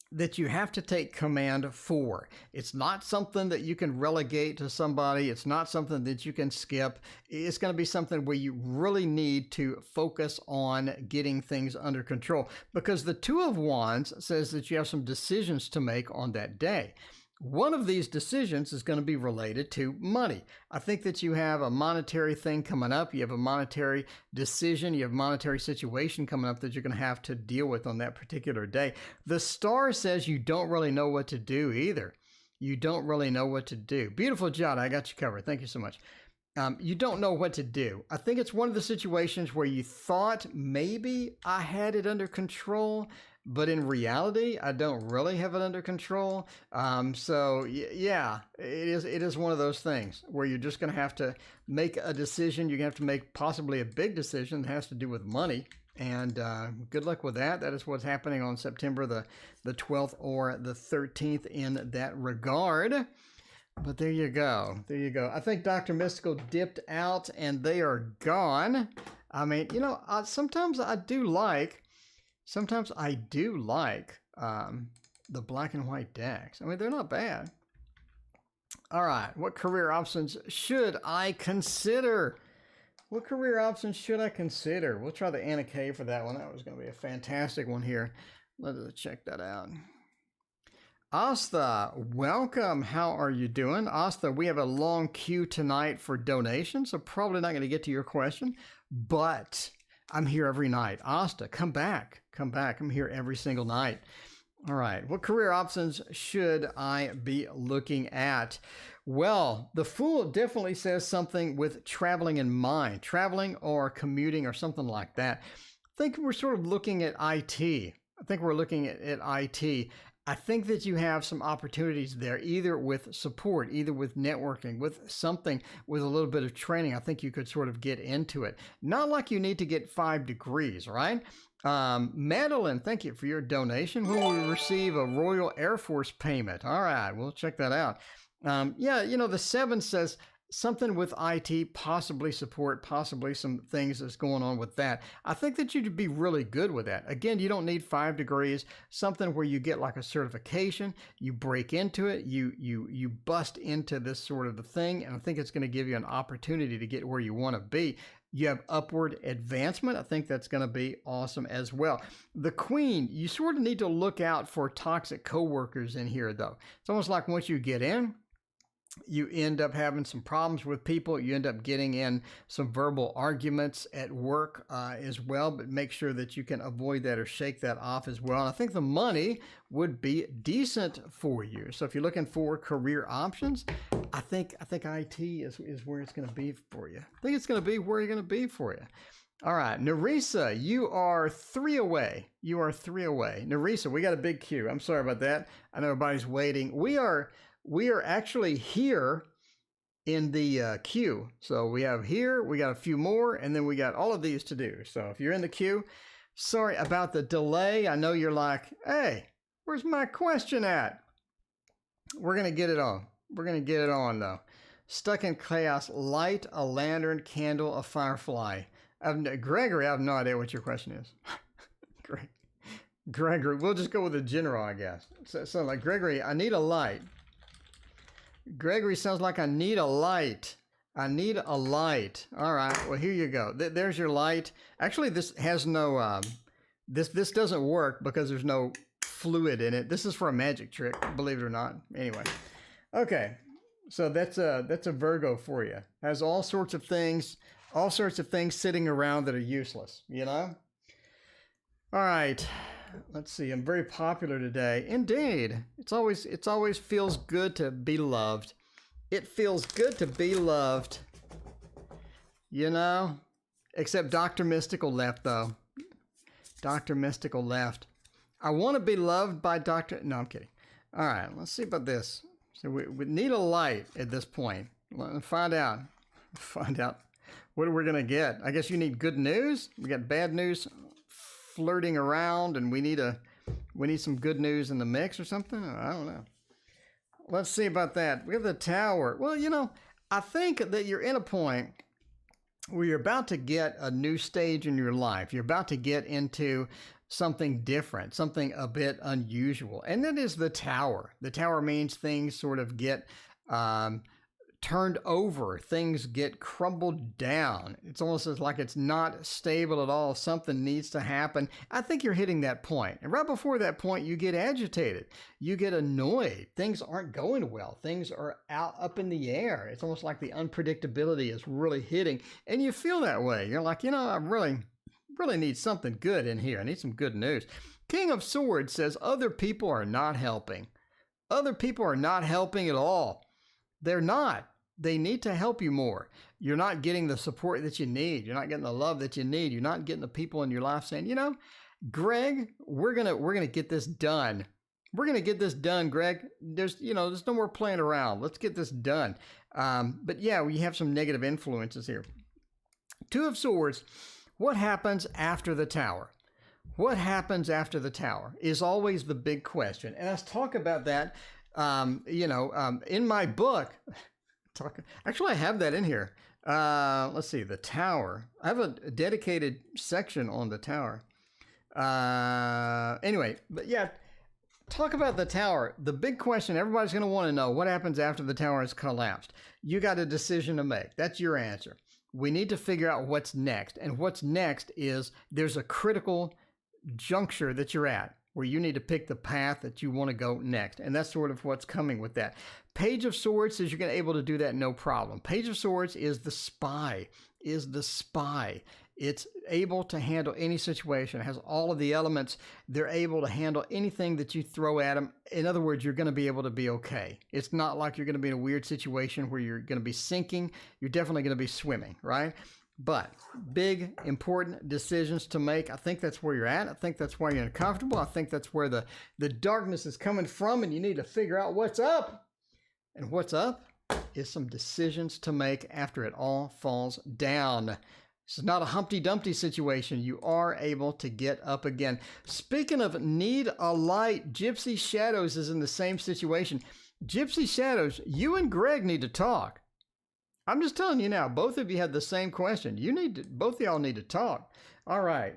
that you have to take command for. It's not something that you can relegate to somebody. It's not something that you can skip. It's going to be something where you really need to focus on getting things under control, because the Two of Wands says that you have some decisions to make on that day. One of these decisions is going to be related to money. I think that you have a monetary thing coming up. You have a monetary decision. You have a monetary situation coming up that you're going to have to deal with on that particular day. The star says you don't really know what to do either. You don't really know what to do. Beautiful Jada, I got you covered. Thank you so much. You don't know what to do. I think it's one of the situations where you thought maybe I had it under control, but in reality, I don't really have it under control. So yeah, it is one of those things where you're just going to have to make a decision. You're going to have to make possibly a big decision that has to do with money. And good luck with that. That is what's happening on September the 12th or the 13th in that regard. But there you go. There you go. I think Dr. Mystical dipped out and they are gone. I mean, you know, sometimes I do like the black and white decks. I mean, they're not bad. All right. What career options should I consider? What career options should I consider? We'll try the Anna K for that one. That was going to be a fantastic one here. Let's check that out. Asta, welcome. How are you doing? Asta, we have a long queue tonight for donations, so probably not going to get to your question, but I'm here every night. Asta, come back. Come back. I'm here every single night. All right. What career options should I be looking at? Well, the Fool definitely says something with traveling in mind, traveling or commuting or something like that. I think we're sort of looking at IT. I think we're looking at IT. I think that you have some opportunities there, either with support, either with networking, with something, with a little bit of training. I think you could sort of get into it. Not like you need to get 5 degrees, right? Madeline, thank you for your donation. Will we receive a Royal Air Force payment? All right, we'll check that out. Yeah, the 7 says something with IT, possibly support, possibly some things that's going on with that. I think that you'd be really good with that. Again, you don't need 5 degrees, something where you get like a certification, you break into it, you bust into this sort of a thing, and I think it's going to give you an opportunity to get where you want to be. You have upward advancement. I think that's going to be awesome as well. The Queen, you sort of need to look out for toxic coworkers in here, though. It's almost like once you get in, you end up having some problems with people. You end up getting in some verbal arguments at work as well, but make sure that you can avoid that or shake that off as well. And I think the money would be decent for you. So if you're looking for career options, I think IT is where it's going to be for you. I think it's going to be where you're going to be for you. All right, Narisa, you are 3 away. You are 3 away. Narisa, we got a big queue. I'm sorry about that. I know everybody's waiting. We are actually here in the queue. So we have here, we got a few more, and then we got all of these to do. So if you're in the queue, sorry about the delay. I know you're like, hey, where's my question at? We're going to get it on. We're going to get it on, though. Stuck in chaos, light, a lantern, candle, a firefly. Gregory, I have no idea what your question is. Gregory, we'll just go with the general, I guess. So like, Gregory, I need a light. Gregory sounds like I need a light. I need a light. All right. Well, here you go. There's your light. Actually, this has no, this doesn't work because there's no fluid in it. This is for a magic trick, believe it or not. Anyway. Okay. So that's a Virgo for you. Has all sorts of things sitting around that are useless, All right. Let's see. I'm very popular today. Indeed. It always feels good to be loved. It feels good to be loved. Except Dr. Mystical left, though. Dr. Mystical left. I want to be loved by Dr. No, I'm kidding. All right. Let's see about this. So we need a light at this point. Let's find out. What are we going to get? I guess you need good news. We got bad news flirting around, and we need some good news in the mix or something. I don't know. Let's see about that. We have the Tower. Well, I think that you're in a point where you're about to get a new stage in your life. You're about to get into something different, something a bit unusual, and that is the Tower. The Tower means things sort of get turned over, things get crumbled down. It's almost like it's not stable at all. Something needs to happen. I think you're hitting that point. And right before that point, you get agitated. You get annoyed. Things aren't going well. Things are up in the air. It's almost like the unpredictability is really hitting. And you feel that way. You're like, I really need something good in here. I need some good news. King of Swords says other people are not helping. Other people are not helping at all. They're not. They need to help you more. You're not getting the support that you need. You're not getting the love that you need. You're not getting the people in your life saying, Greg, we're gonna get this done. We're gonna get this done, Greg. There's no more playing around. Let's get this done. But yeah, we have some negative influences here. Two of Swords. What happens after the Tower? What happens after the Tower is always the big question. And let's talk about that. In my book, actually I have that in here. Let's see, the Tower. I have a dedicated section on the Tower. Anyway, but yeah, talk about the Tower. The big question everybody's going to want to know, what happens after the Tower has collapsed? You got a decision to make. That's your answer. We need to figure out what's next. And what's next is there's a critical juncture that you're at, where you need to pick the path that you want to go next. And that's sort of what's coming with that. Page of Swords says you're going to be able to do that no problem. Page of Swords is the spy, It's able to handle any situation. It has all of the elements. They're able to handle anything that you throw at them. In other words, you're going to be able to be okay. It's not like you're going to be in a weird situation where you're going to be sinking. You're definitely going to be swimming, right? But big, important decisions to make. I think that's where you're at. I think that's why you're uncomfortable. I think that's where the darkness is coming from, and you need to figure out what's up. And what's up is some decisions to make after it all falls down. This is not a Humpty Dumpty situation. You are able to get up again. Speaking of need a light, Gypsy Shadows is in the same situation. Gypsy Shadows, you and Greg need to talk. I'm just telling you now, both of you had the same question. Both of y'all need to talk. All right,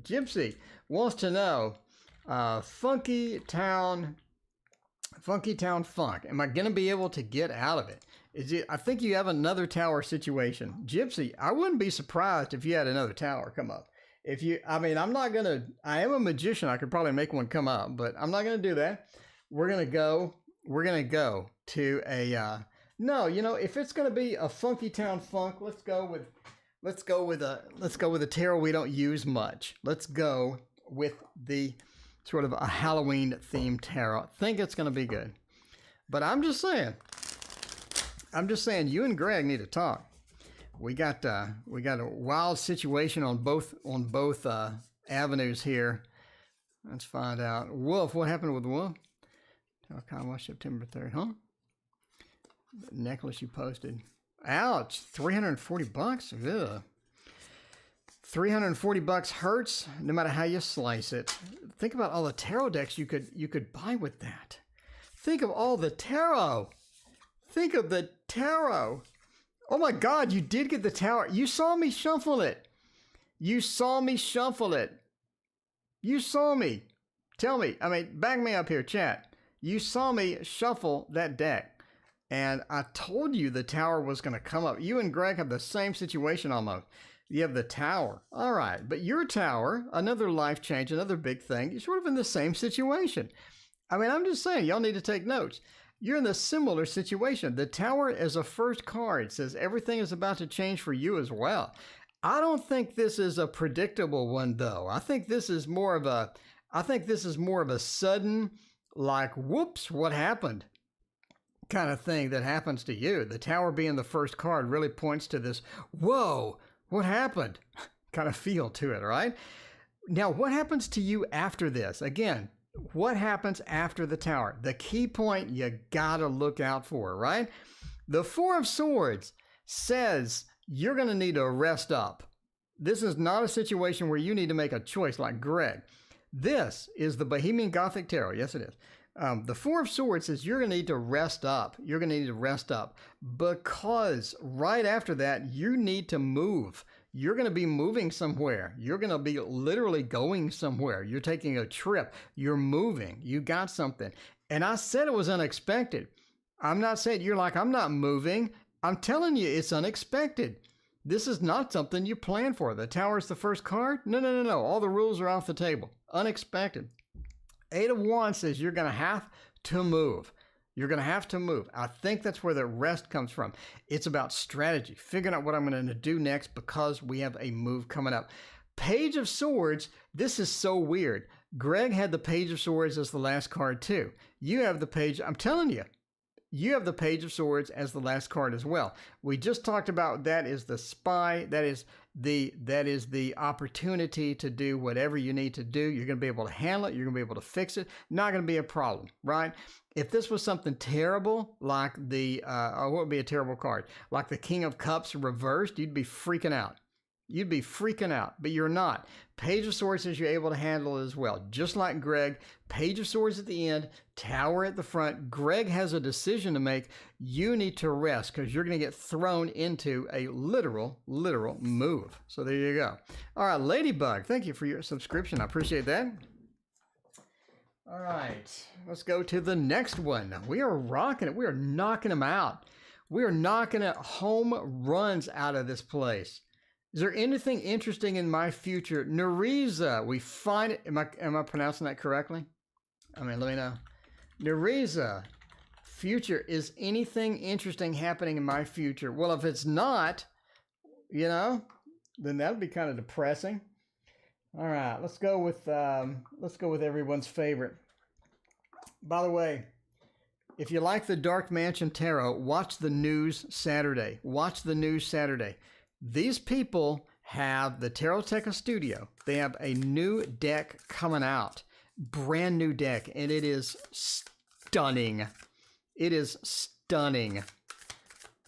Gypsy wants to know, Funky Town Funk. Am I going to be able to get out of it? I think you have another tower situation. Gypsy, I wouldn't be surprised if you had another tower come up. I am a magician. I could probably make one come up, but I'm not going to do that. We're going to go to a, no, if it's going to be a Funky Town Funk, let's go with a tarot we don't use much. Let's go with the sort of a Halloween themed tarot. I think it's going to be good. But I'm just saying, you and Greg need to talk. We got a wild situation on both avenues here. Let's find out. Wolf, what happened with Wolf? September 3rd, huh? The necklace you posted. Ouch, $340. Ugh. $340 hurts no matter how you slice it. Think about all the tarot decks you could buy with that. Think of all the tarot. Think of the tarot. Oh my God, you did get the tower. You saw me shuffle it. You saw me shuffle it. You saw me. Tell me. Back me up here, chat. You saw me shuffle that deck. And I told you the tower was going to come up. You and Greg have the same situation almost. You have the tower. All right. But your tower, another life change, another big thing, you're sort of in the same situation. I'm just saying, y'all need to take notes. You're in a similar situation. The tower as a first card says everything is about to change for you as well. I don't think this is a predictable one, though. I think this is more of a sudden, like, whoops, what happened? Kind of thing that happens to you. The tower being the first card really points to this, whoa, what happened? Kind of feel to it, right? Now, what happens to you after this? Again, what happens after the tower? The key point you gotta look out for, right? The Four of Swords says you're gonna need to rest up. This is not a situation where you need to make a choice like Greg. This is the Bohemian Gothic Tarot. Yes, it is. The Four of Swords says you're going to need to rest up. You're going to need to rest up because right after that, you need to move. You're going to be moving somewhere. You're going to be literally going somewhere. You're taking a trip. You're moving. You got something. And I said it was unexpected. I'm not saying you're like, I'm not moving. I'm telling you, it's unexpected. This is not something you plan for. The Tower is the first card. No. All the rules are off the table. Unexpected. Eight of Wands says you're going to have to move. You're going to have to move. I think that's where the rest comes from. It's about strategy, figuring out what I'm going to do next because we have a move coming up. Page of Swords, this is so weird. Greg had the Page of Swords as the last card too. You have the Page, I'm telling you, you have the Page of Swords as the last card as well. We just talked about that is the spy. That is the opportunity to do whatever you need to do. You're going to be able to handle it. You're going to be able to fix it. Not going to be a problem, right? If this was something terrible, like what would be a terrible card? Like the King of Cups reversed, you'd be freaking out. You'd be freaking out, but you're not. Page of Swords says you're able to handle it as well. Just like Greg, Page of Swords at the end, Tower at the front. Greg has a decision to make. You need to rest because you're going to get thrown into a literal move. So there you go. All right, Ladybug, thank you for your subscription. I appreciate that. All right, let's go to the next one. We are rocking it. We are knocking them out. We are knocking home runs out of this place. Is there anything interesting in my future? Neriza, we find it. Am I pronouncing that correctly? Let me know. Neriza, future, is anything interesting happening in my future? Well, if it's not, then that'd be kind of depressing. All right, let's go with everyone's favorite. By the way, if you like the Dark Mansion Tarot, watch the news Saturday. Watch the news Saturday. These people have the Taroteca Studio. They have a new deck coming out. Brand new deck, and it is stunning. It is stunning.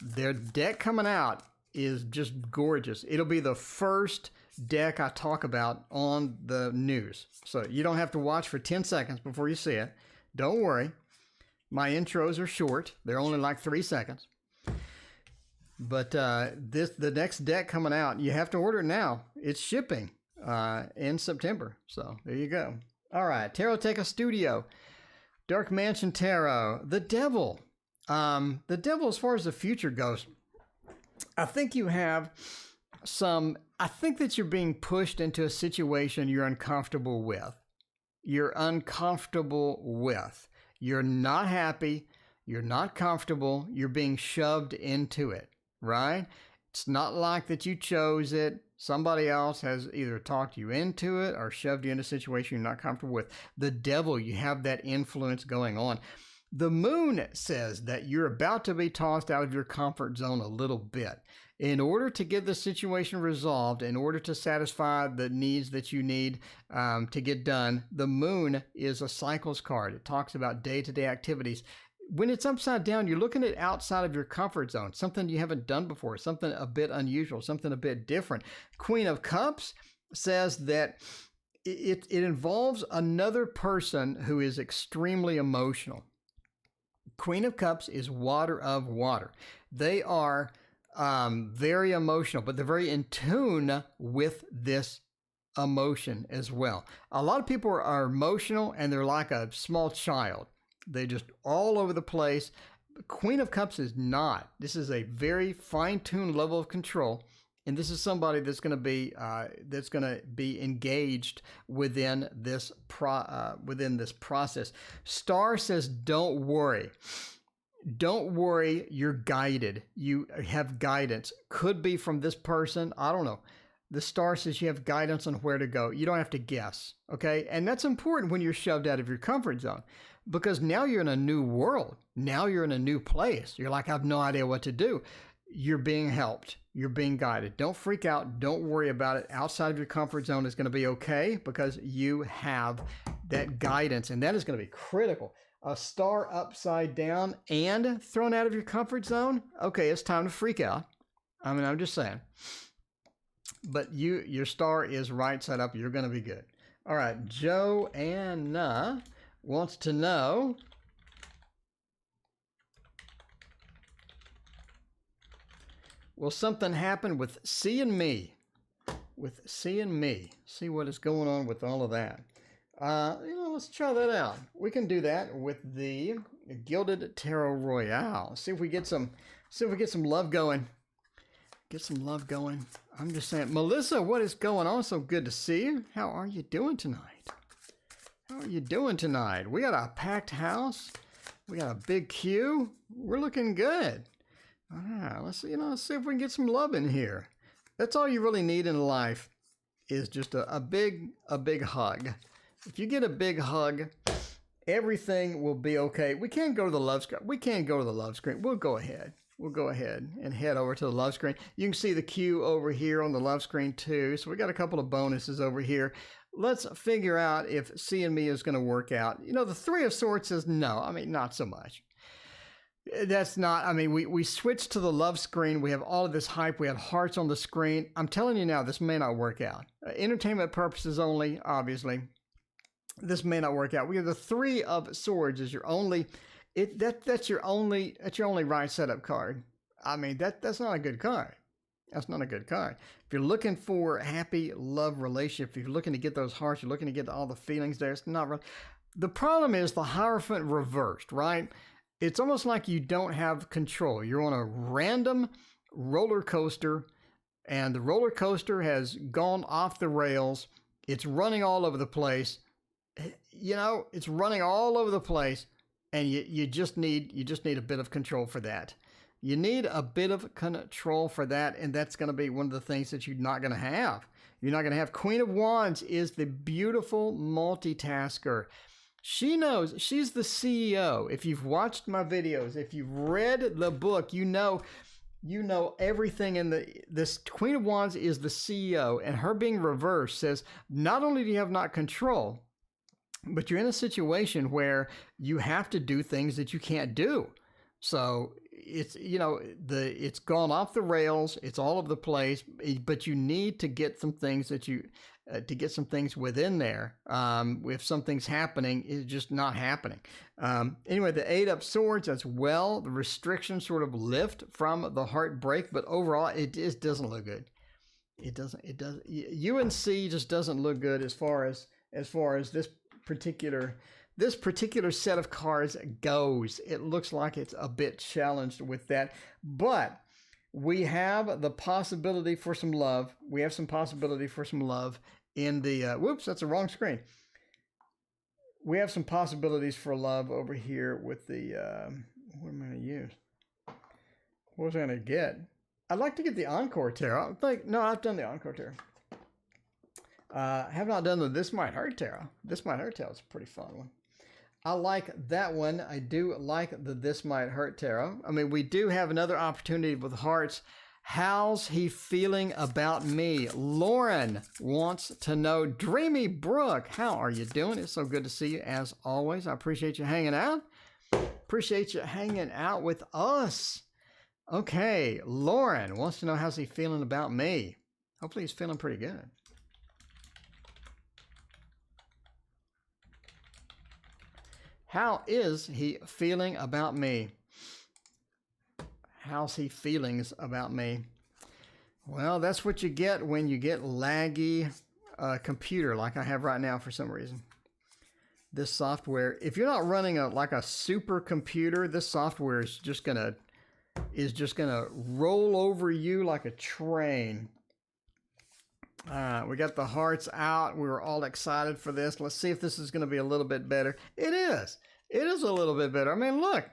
Their deck coming out is just gorgeous. It'll be the first deck I talk about on the news. So you don't have to watch for 10 seconds before you see it. Don't worry. My intros are short. They're only like 3 seconds. But the next deck coming out, you have to order it now. It's shipping in September. So there you go. All right, Taroteca Studio, Dark Mansion Tarot, the Devil. The Devil, as far as the future goes, I think you have I think that you're being pushed into a situation you're uncomfortable with. You're uncomfortable with. You're not happy. You're not comfortable. You're being shoved into it, right? It's not like that you chose it. Somebody else has either talked you into it or shoved you into a situation you're not comfortable with. The Devil, you have that influence going on. The Moon says that you're about to be tossed out of your comfort zone a little bit. In order to get the situation resolved, in order to satisfy the needs that you need to get done, the Moon is a cycles card. It talks about day-to-day activities. When it's upside down, you're looking at outside of your comfort zone, something you haven't done before, something a bit unusual, something a bit different. Queen of Cups says that it involves another person who is extremely emotional. Queen of Cups is water of water. They are very emotional, but they're very in tune with this emotion as well. A lot of people are emotional and they're like a small child. They're just all over the place. Queen of Cups is not. This is a very fine-tuned level of control, and this is somebody that's going to be engaged within this process. Star says, "Don't worry. Don't worry. You're guided. You have guidance. Could be from this person. I don't know." The Star says you have guidance on where to go. You don't have to guess, okay? And that's important when you're shoved out of your comfort zone, because now you're in a new world. Now you're in a new place. You're like, I have no idea what to do. You're being helped. You're being guided. Don't freak out. Don't worry about it. Outside of your comfort zone is going to be okay because you have that guidance, and that is going to be critical. A star upside down and thrown out of your comfort zone? Okay, it's time to freak out. I mean, I'm just saying. But your star is right side up. You're going to be good. All right, Joanna wants to know, will something happen with C and me? With C and me. See what is going on with all of that. Let's try that out. We can do that with the Gilded Tarot Royale. See if we get some love going. Get some love going. I'm just saying, Melissa, what is going on? So good to see you. How are you doing tonight? How are you doing tonight? We got a packed house. We got a big queue. We're looking good. All right, let's see if we can get some love in here. That's all you really need in life, is just a big hug. If you get a big hug, everything will be okay. We can't go to the love screen. We can't go to the love screen. We'll go ahead. We'll go ahead and head over to the love screen. You can see the queue over here on the love screen too. So we got a couple of bonuses over here. Let's figure out if C and me is going to work out. The Three of Swords says no. I mean, not so much. That's not, I mean, we switched to the love screen. We have all of this hype. We have hearts on the screen. I'm telling you now, this may not work out. Entertainment purposes only, obviously. This may not work out. We have the Three of Swords as your only, that's your only right setup card. I mean, that's not a good card. That's not a good card. If you're looking for a happy love relationship, if you're looking to get those hearts, you're looking to get all the feelings there, it's not really. The problem is the Hierophant reversed, right? It's almost like you don't have control. You're on a random roller coaster, and the roller coaster has gone off the rails. It's running all over the place. It's running all over the place, and you just need a bit of control for that. You need a bit of control for that, and that's going to be one of the things that you're not going to have. You're not going to have. Queen of Wands is the beautiful multitasker. She knows, she's the CEO. If you've watched my videos, if you've read the book, you know everything in this Queen of Wands is the CEO, and her being reversed says not only do you have not control, but you're in a situation where you have to do things that you can't do. So it's, it's gone off the rails. It's all over the place, but you need to get some things to get some things within there. If something's happening, it's just not happening. Anyway, the 8 of Swords as well, the restrictions sort of lift from the heartbreak, but overall it just doesn't look good. It doesn't. UNC just doesn't look good as far as this particular set of cards goes. It looks like it's a bit challenged with that, but we have the possibility for some love. We have some possibility for some love in the, whoops, that's the wrong screen. We have some possibilities for love over here with the, what am I going to use? What was I going to get? I'd like to get the Encore Tarot. No, I've done the Encore Tarot. I have not done the This Might Hurt Tarot. This Might Hurt Tarot is a pretty fun one. I like that one. I do like the This Might Hurt Tarot. I mean, we do have another opportunity with hearts. How's he feeling about me? Lauren wants to know. Dreamy Brooke, how are you doing? It's so good to see you as always. I appreciate you hanging out. Appreciate you hanging out with us. Okay, Lauren wants to know how's he feeling about me. Hopefully he's feeling pretty good. How is he feeling about me? How's he feelings about me? Well, that's what you get when you get laggy computer like I have right now for some reason. This software, if you're not running like a super computer, this software is just gonna roll over you like a train. We got the hearts out. We were all excited for this. Let's see if this is going to be a little bit better. It is. It is a little bit better. I mean, look,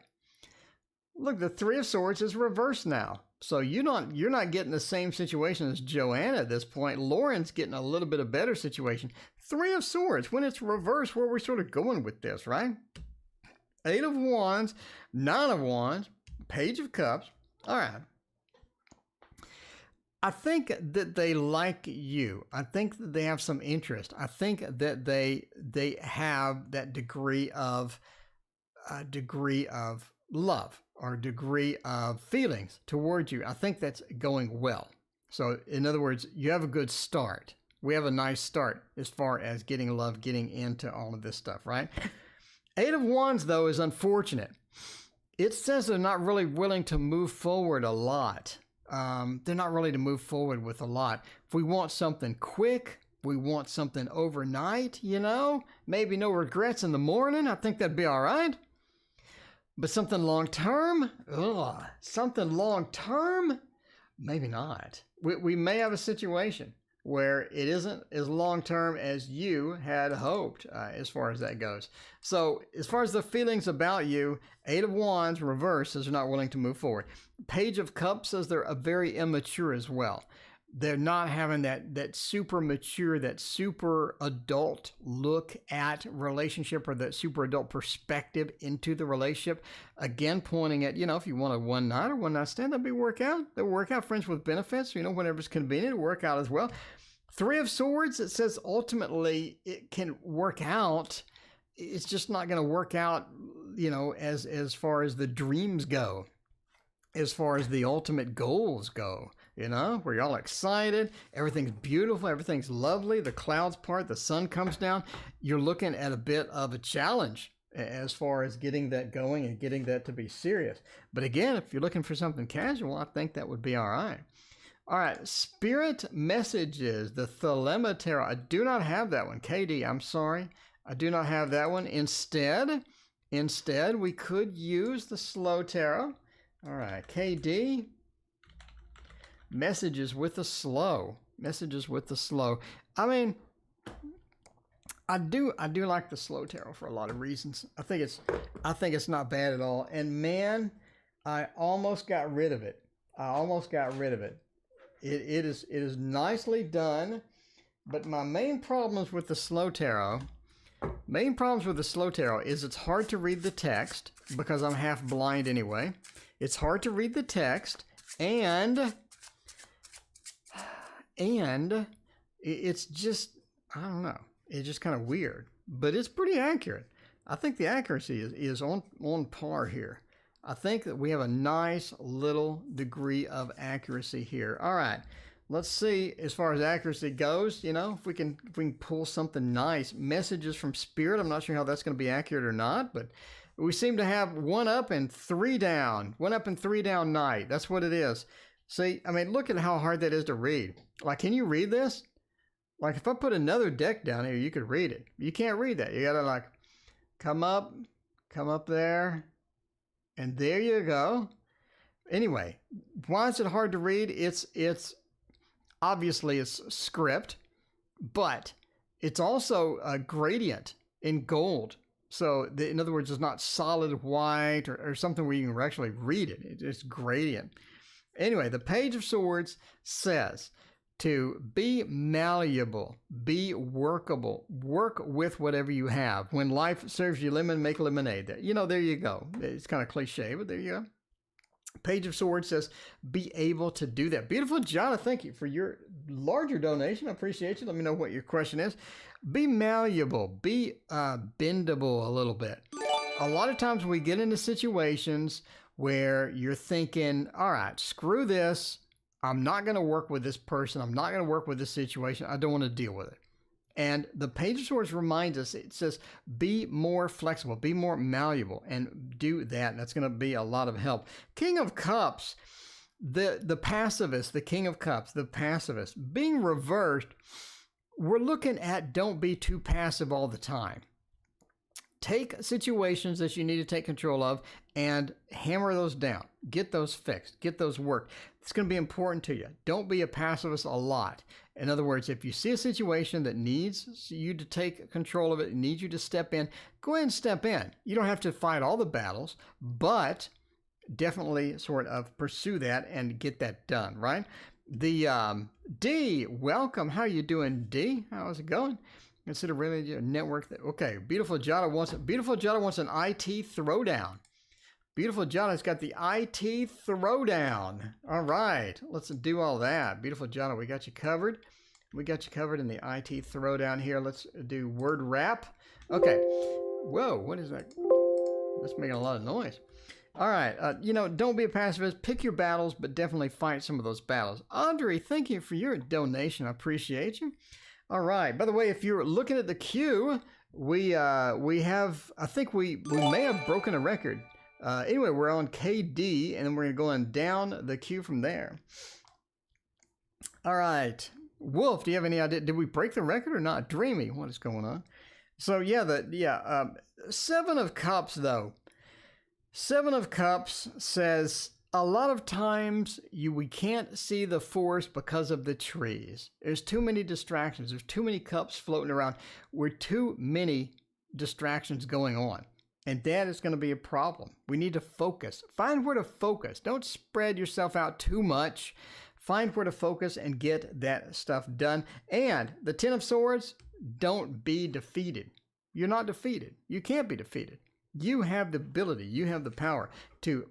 the 3 of Swords is reversed now. So you're not getting the same situation as Joanna at this point. Lauren's getting a little bit of better situation. 3 of Swords, when it's reversed, where we're sort of going with this, right? 8 of Wands, 9 of Wands, Page of Cups. All right. I think that they like you. I think that they have some interest. I think that they have that degree of love or degree of feelings towards you. I think that's going well. So in other words, you have a good start. We have a nice start as far as getting love, getting into all of this stuff, right? 8 of Wands, though, is unfortunate. It says they're not really willing to move forward a lot. They're not ready to move forward with a lot. If we want something quick, we want something overnight, maybe no regrets in the morning. I think that'd be all right. But something long-term, maybe not. We may have a situation where it isn't as long-term as you had hoped as far as that goes. So as far as the feelings about you, 8 of Wands reverse says they're not willing to move forward. Page of Cups says they're very immature as well. They're not having that super mature, that super adult look at relationship or that super adult perspective into the relationship. Again, pointing at, if you want a one night or one night stand, that'll be work out. They'll work out. Friends with benefits, whenever it's convenient, it'll work out as well. 3 of Swords, it says ultimately it can work out. It's just not going to work out, as far as the dreams go, as far as the ultimate goals go, where you're all excited, everything's beautiful, everything's lovely, the clouds part, the sun comes down. You're looking at a bit of a challenge as far as getting that going and getting that to be serious. But again, if you're looking for something casual, I think that would be all right. All right, Spirit Messages, the Thelema Tarot. I do not have that one. KD, I'm sorry. I do not have that one. Instead, we could use the Slow Tarot. All right, KD. Messages with the Slow. Messages with the Slow. I mean, I do like the Slow Tarot for a lot of reasons. I think it's not bad at all. And man, I almost got rid of it. I almost got rid of it. It is nicely done, but my main problems with the slow tarot, is it's hard to read the text because I'm half blind anyway. It's hard to read the text, and it's just, I don't know, it's just kind of weird, but it's pretty accurate. I think the accuracy is on par here. I think that we have a nice little degree of accuracy here. All right, let's see as far as accuracy goes, you know, if we can pull something nice. Messages from Spirit. I'm not sure how that's going to be accurate or not, but we seem to have 1 up and 3 down. 1 up and 3 down night. That's what it is. See, I mean, look at how hard that is to read. Like, can you read this? Like, if I put another deck down here, you could read it. You can't read that. You got to, like, come up there. And there you go. Anyway, why is it hard to read? It's obviously it's script, but it's also a gradient in gold. So in other words, it's not solid white or something where you can actually read it. It's gradient. Anyway, the Page of Swords says to be malleable, be workable, work with whatever you have. When life serves you lemon, make lemonade. You know, there you go. It's kind of cliche, but there you go. Page of Swords says be able to do that. Beautiful, Jonna, thank you for your larger donation. I appreciate you. Let me know what your question is. Be malleable, be bendable a little bit. A lot of times we get into situations where you're thinking, all right, screw this. I'm not going to work with this person. I'm not going to work with this situation. I don't want to deal with it. And the Page of Swords reminds us, it says, be more flexible, be more malleable, and do that. And that's going to be a lot of help. King of Cups, the pacifist, the King of Cups, the pacifist. Being reversed, we're looking at don't be too passive all the time. Take situations that you need to take control of and hammer those down. Get those fixed. Get those worked. It's going to be important to you. Don't be a pacifist a lot. In other words, if you see a situation that needs you to take control of it, needs you to step in, go ahead and step in. You don't have to fight all the battles, but definitely sort of pursue that and get that done, right? The D, welcome. How you doing, D? How's it going? Consider really a network that, okay, Beautiful Jada wants an IT throwdown. Beautiful Jada's got the IT throwdown. All right, let's do all that. Beautiful Jada, we got you covered. We got you covered in the IT throwdown here. Let's do word wrap. Okay. Whoa, what is that? That's making a lot of noise. All right, you know, don't be a pacifist. Pick your battles, but definitely fight some of those battles. Andre, thank you for your donation. I appreciate you. All right. By the way, if you're looking at the queue, we have, I think we may have broken a record. Anyway, we're on KD, and then we're going to go on down the queue from there. All right. Wolf, do you have any idea? Did we break the record or not? Dreamy, what is going on? So, yeah, 7 of Cups, though. 7 of Cups says, a lot of times we can't see the forest because of the trees. There's too many distractions. There's too many cups floating around. We're too many distractions going on. And that is going to be a problem. We need to focus. Find where to focus. Don't spread yourself out too much. Find where to focus and get that stuff done. And the 10 of Swords, don't be defeated. You're not defeated. You can't be defeated. You have the ability, you have the power to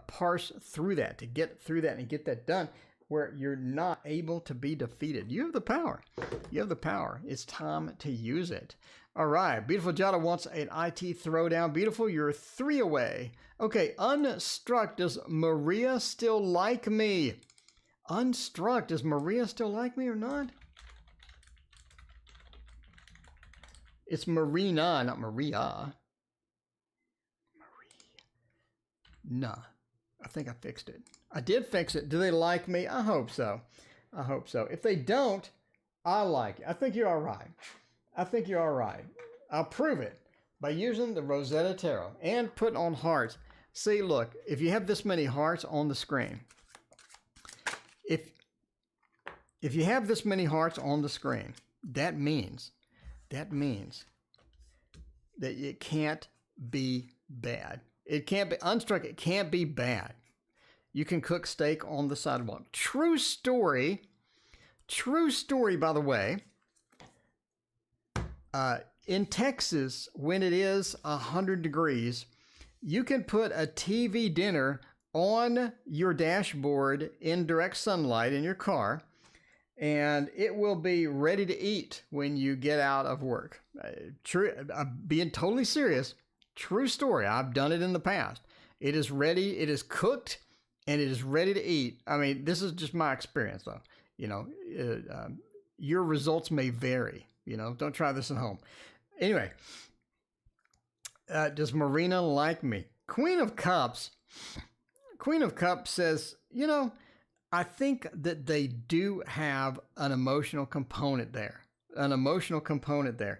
parse through that, to get through that and get that done where you're not able to be defeated. You have the power. You have the power. It's time to use it. All right. Beautiful Jada wants an IT throwdown. Beautiful, you're 3 away. Okay, Unstruck. Does Maria still like me? Unstruck. Does Maria still like me or not? It's Marina, not Maria. Nah, I think I fixed it. I did fix it. Do they like me? I hope so. I hope so. If they don't, I like it. I think you're all right. I think you're all right. I'll prove it by using the Rosetta Tarot and putting on hearts. See, look, if you have this many hearts on the screen, if you have this many hearts on the screen, that means that it can't be bad. It can't be unstruck. It can't be bad. You can cook steak on the sidewalk. True story. True story, by the way. In Texas, when it is 100 degrees, you can put a TV dinner on your dashboard in direct sunlight in your car, and it will be ready to eat when you get out of work. True, I'm being totally serious. True story. I've done it in the past. It is ready. It is cooked, and it is ready to eat. I mean, this is just my experience, though. You know, your results may vary. You know, don't try this at home. Anyway, does Marina like me? Queen of Cups says, you know, I think that they do have an emotional component there. To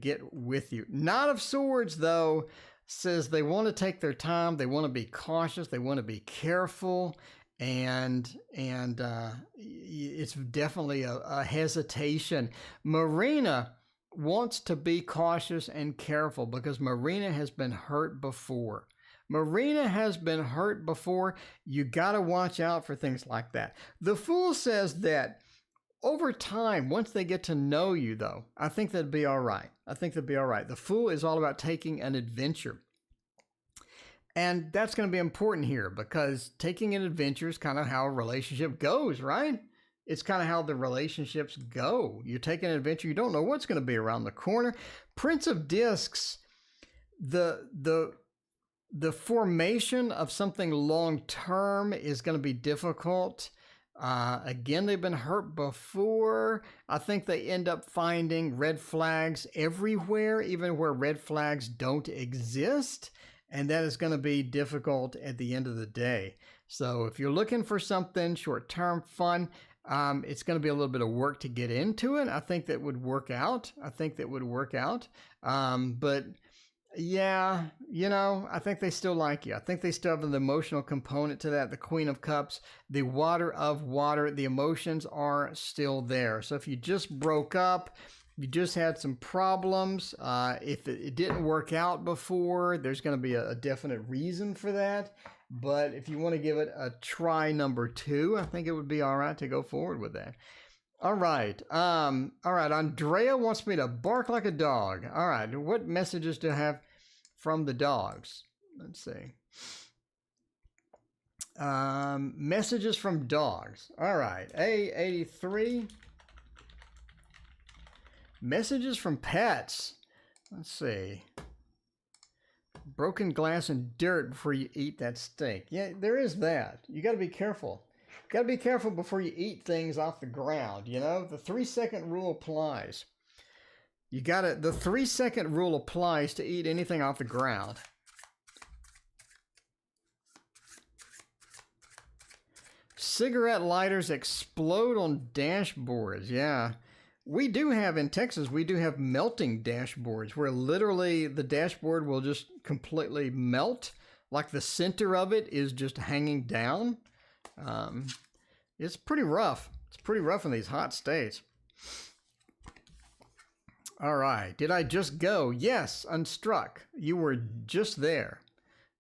get with you. Knight of Swords, though, says they want to take their time. They want to be cautious. They want to be careful. And it's definitely a hesitation. Marina wants to be cautious and careful because Marina has been hurt before. You got to watch out for things like that. The Fool says that over time, once they get to know you, though, I think that'd be all right. The Fool is all about taking an adventure. And that's going to be important here because taking an adventure is kind of how a relationship goes, right? It's kind of how the relationships go. You take an adventure, you don't know what's going to be around the corner. Prince of Discs, the formation of something long-term is going to be difficult. Again, they've been hurt before. I think they end up finding red flags everywhere, even where red flags don't exist. And that is going to be difficult at the end of the day. So if you're looking for something short-term fun, it's going to be a little bit of work to get into it. I think that would work out. But yeah, you know, I think they still like you. I think they still have an emotional component to that. The Queen of Cups, the Water of Water, the emotions are still there. So if you just broke up, you just had some problems. If it didn't work out before, there's going to be a definite reason for that. But if you want to give it a try number 2, I think it would be all right to go forward with that. All right. Andrea wants me to bark like a dog. All right. What messages do I have from the dogs? Let's see. Messages from dogs. All right. A83. Messages from pets. Let's see. Broken glass and dirt before you eat that steak. Yeah, there is that. You got to be careful. Got to be careful before you eat things off the ground. You know, the 3-second rule applies. The 3-second rule applies to eat anything off the ground. Cigarette lighters explode on dashboards. Yeah. We do have, in Texas, we do have melting dashboards where literally the dashboard will just completely melt. Like the center of it is just hanging down. It's pretty rough. It's pretty rough in these hot states. All right. Did I just go? Yes, Unstruck. You were just there.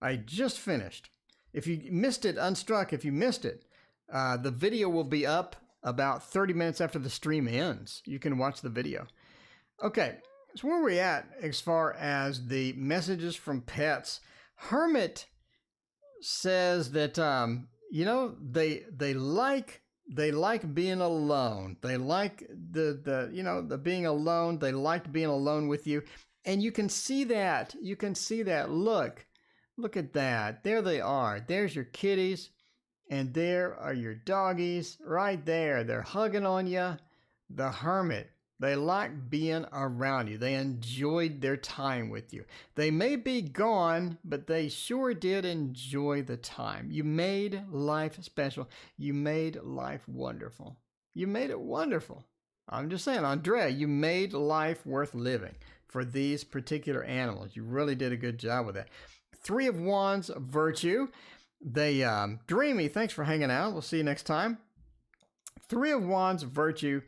I just finished. If you missed it, Unstruck, if you missed it, the video will be up about 30 minutes after the stream ends. You can watch the video. Okay, so where are we at as far as the messages from pets? Hermit says that, you know, they like being alone. They like the being alone. They liked being alone with you. And you can see that. Look at that. There they are. There's your kitties. And there are your doggies right there. They're hugging on you. The Hermit. They like being around you. They enjoyed their time with you. They may be gone, but they sure did enjoy the time. You made life special. You made life wonderful. You made it wonderful. I'm just saying, Andrea, you made life worth living for these particular animals. You really did a good job with that. 3 of Wands, Virtue. They, Dreamy, thanks for hanging out. We'll see you next time. 3 of Wands, Virtue,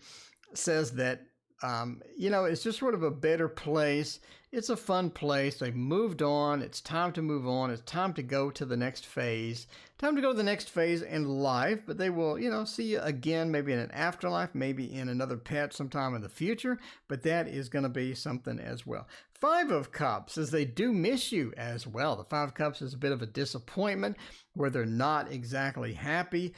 says that It's just sort of a better place. It's a fun place. They've moved on. It's time to move on. It's time to go to the next phase. Time to go to the next phase in life, but they will, see you again, maybe in an afterlife, maybe in another pet sometime in the future, but that is going to be something as well. Five of Cups says they do miss you as well. The Five of Cups is a bit of a disappointment where they're not exactly happy.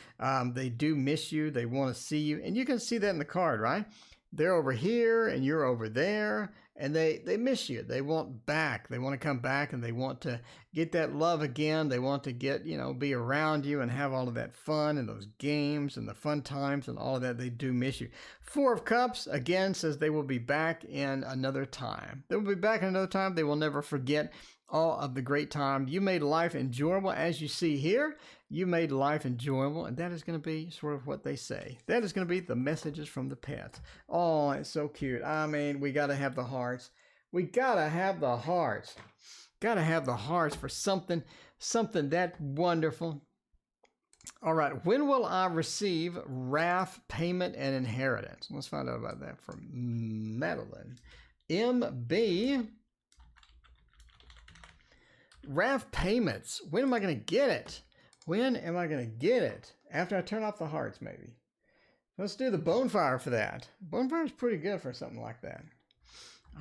They do miss you. They want to see you, and you can see that in the card, right? They're over here and you're over there, and they miss you. They want back. They want to come back, and they want to get that love again. They want to get, be around you and have all of that fun and those games and the fun times and all of that. They do miss you. Four of Cups, again, says they will be back in another time. They will be back in another time. They will never forget all of the great time. You made life enjoyable, as you see here. You made life enjoyable, and that is going to be sort of what they say. That is going to be the messages from the pets. Oh, it's so cute. I mean, we got to have the hearts. We got to have the hearts. Got to have the hearts for something that wonderful. All right, when will I receive wrath, payment, and inheritance? Let's find out about that from Madeline. MB. Wrath payments. When am I going to get it? When am I going to get it? After I turn off the hearts, maybe. Let's do the bonfire for that. Bonfire is pretty good for something like that.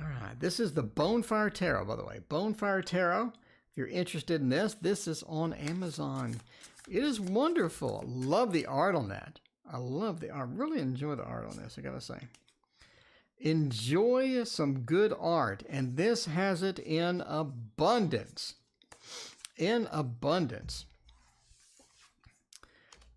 All right. This is the Bonefire Tarot, by the way. Bonefire Tarot. If you're interested in this is on Amazon. It is wonderful. Love the art on that. I really enjoy the art on this, I got to say. Enjoy some good art. And this has it in abundance. In abundance.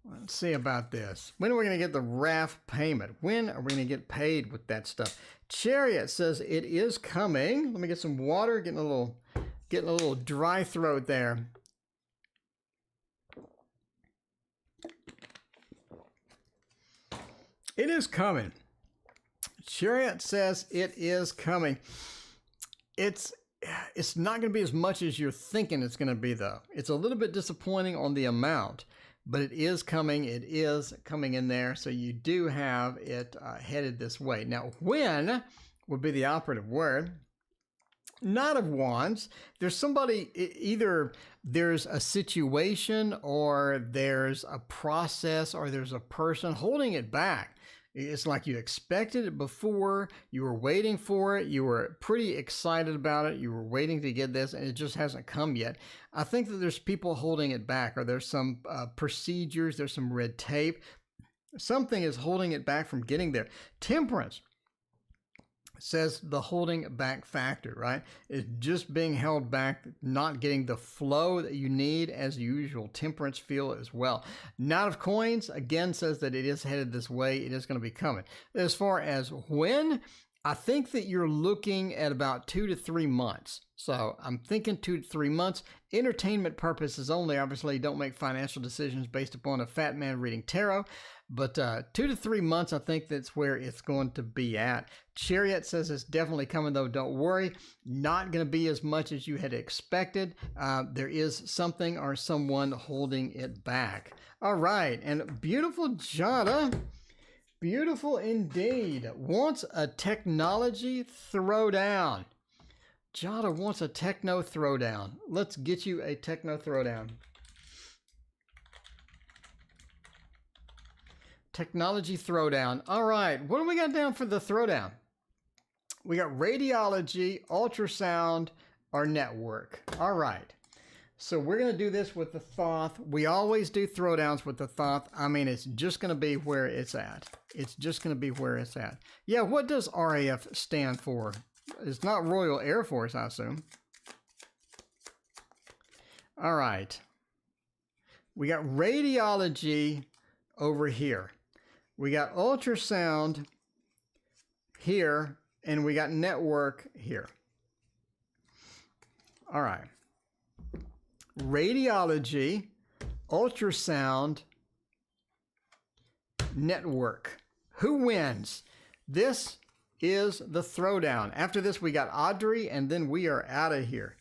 Let's see about this. When are we going to get the wrath payment? When are we going to get paid with that stuff? Chariot says it is coming. Let me get some water. Getting a little dry throat there. It is coming. Chariot says it is coming. It's not going to be as much as you're thinking it's going to be, though. It's a little bit disappointing on the amount. But it is coming. It is coming in there. So you do have it headed this way. Now, when would be the operative word? Knight of Wands. There's somebody, either there's a situation or there's a process or there's a person holding it back. It's like you expected it before, you were waiting for it, you were pretty excited about it, you were waiting to get this, and it just hasn't come yet. I think that there's people holding it back, or there's some procedures, there's some red tape. Something is holding it back from getting there. Temperance says the holding back factor, right? It's just being held back, not getting the flow that you need as usual. Temperance feel as well. Knight of Coins, again, says that it is headed this way. It is going to be coming. As far as when, I think that you're looking at about 2 to 3 months. So I'm thinking 2 to 3 months. Entertainment purposes only. Obviously, don't make financial decisions based upon a fat man reading tarot. But 2 to 3 months, I think that's where it's going to be at. Chariot says it's definitely coming, though. Don't worry. Not going to be as much as you had expected. There is something or someone holding it back. All right. And beautiful Jada, beautiful indeed, wants a technology throwdown. Jada wants a techno throwdown. Let's get you a techno throwdown. Technology throwdown. All right, what do we got down for the throwdown? We got radiology, ultrasound, or network. All right. So we're going to do this with the Thoth. We always do throwdowns with the Thoth. I mean, it's just going to be where it's at. It's just going to be where it's at. Yeah, what does RAF stand for? It's not Royal Air Force, I assume. All right. We got radiology over here. We got ultrasound here, and we got network here. All right. Radiology, ultrasound, network. Who wins? This is the throwdown. After this, we got Audrey, and then we are out of here.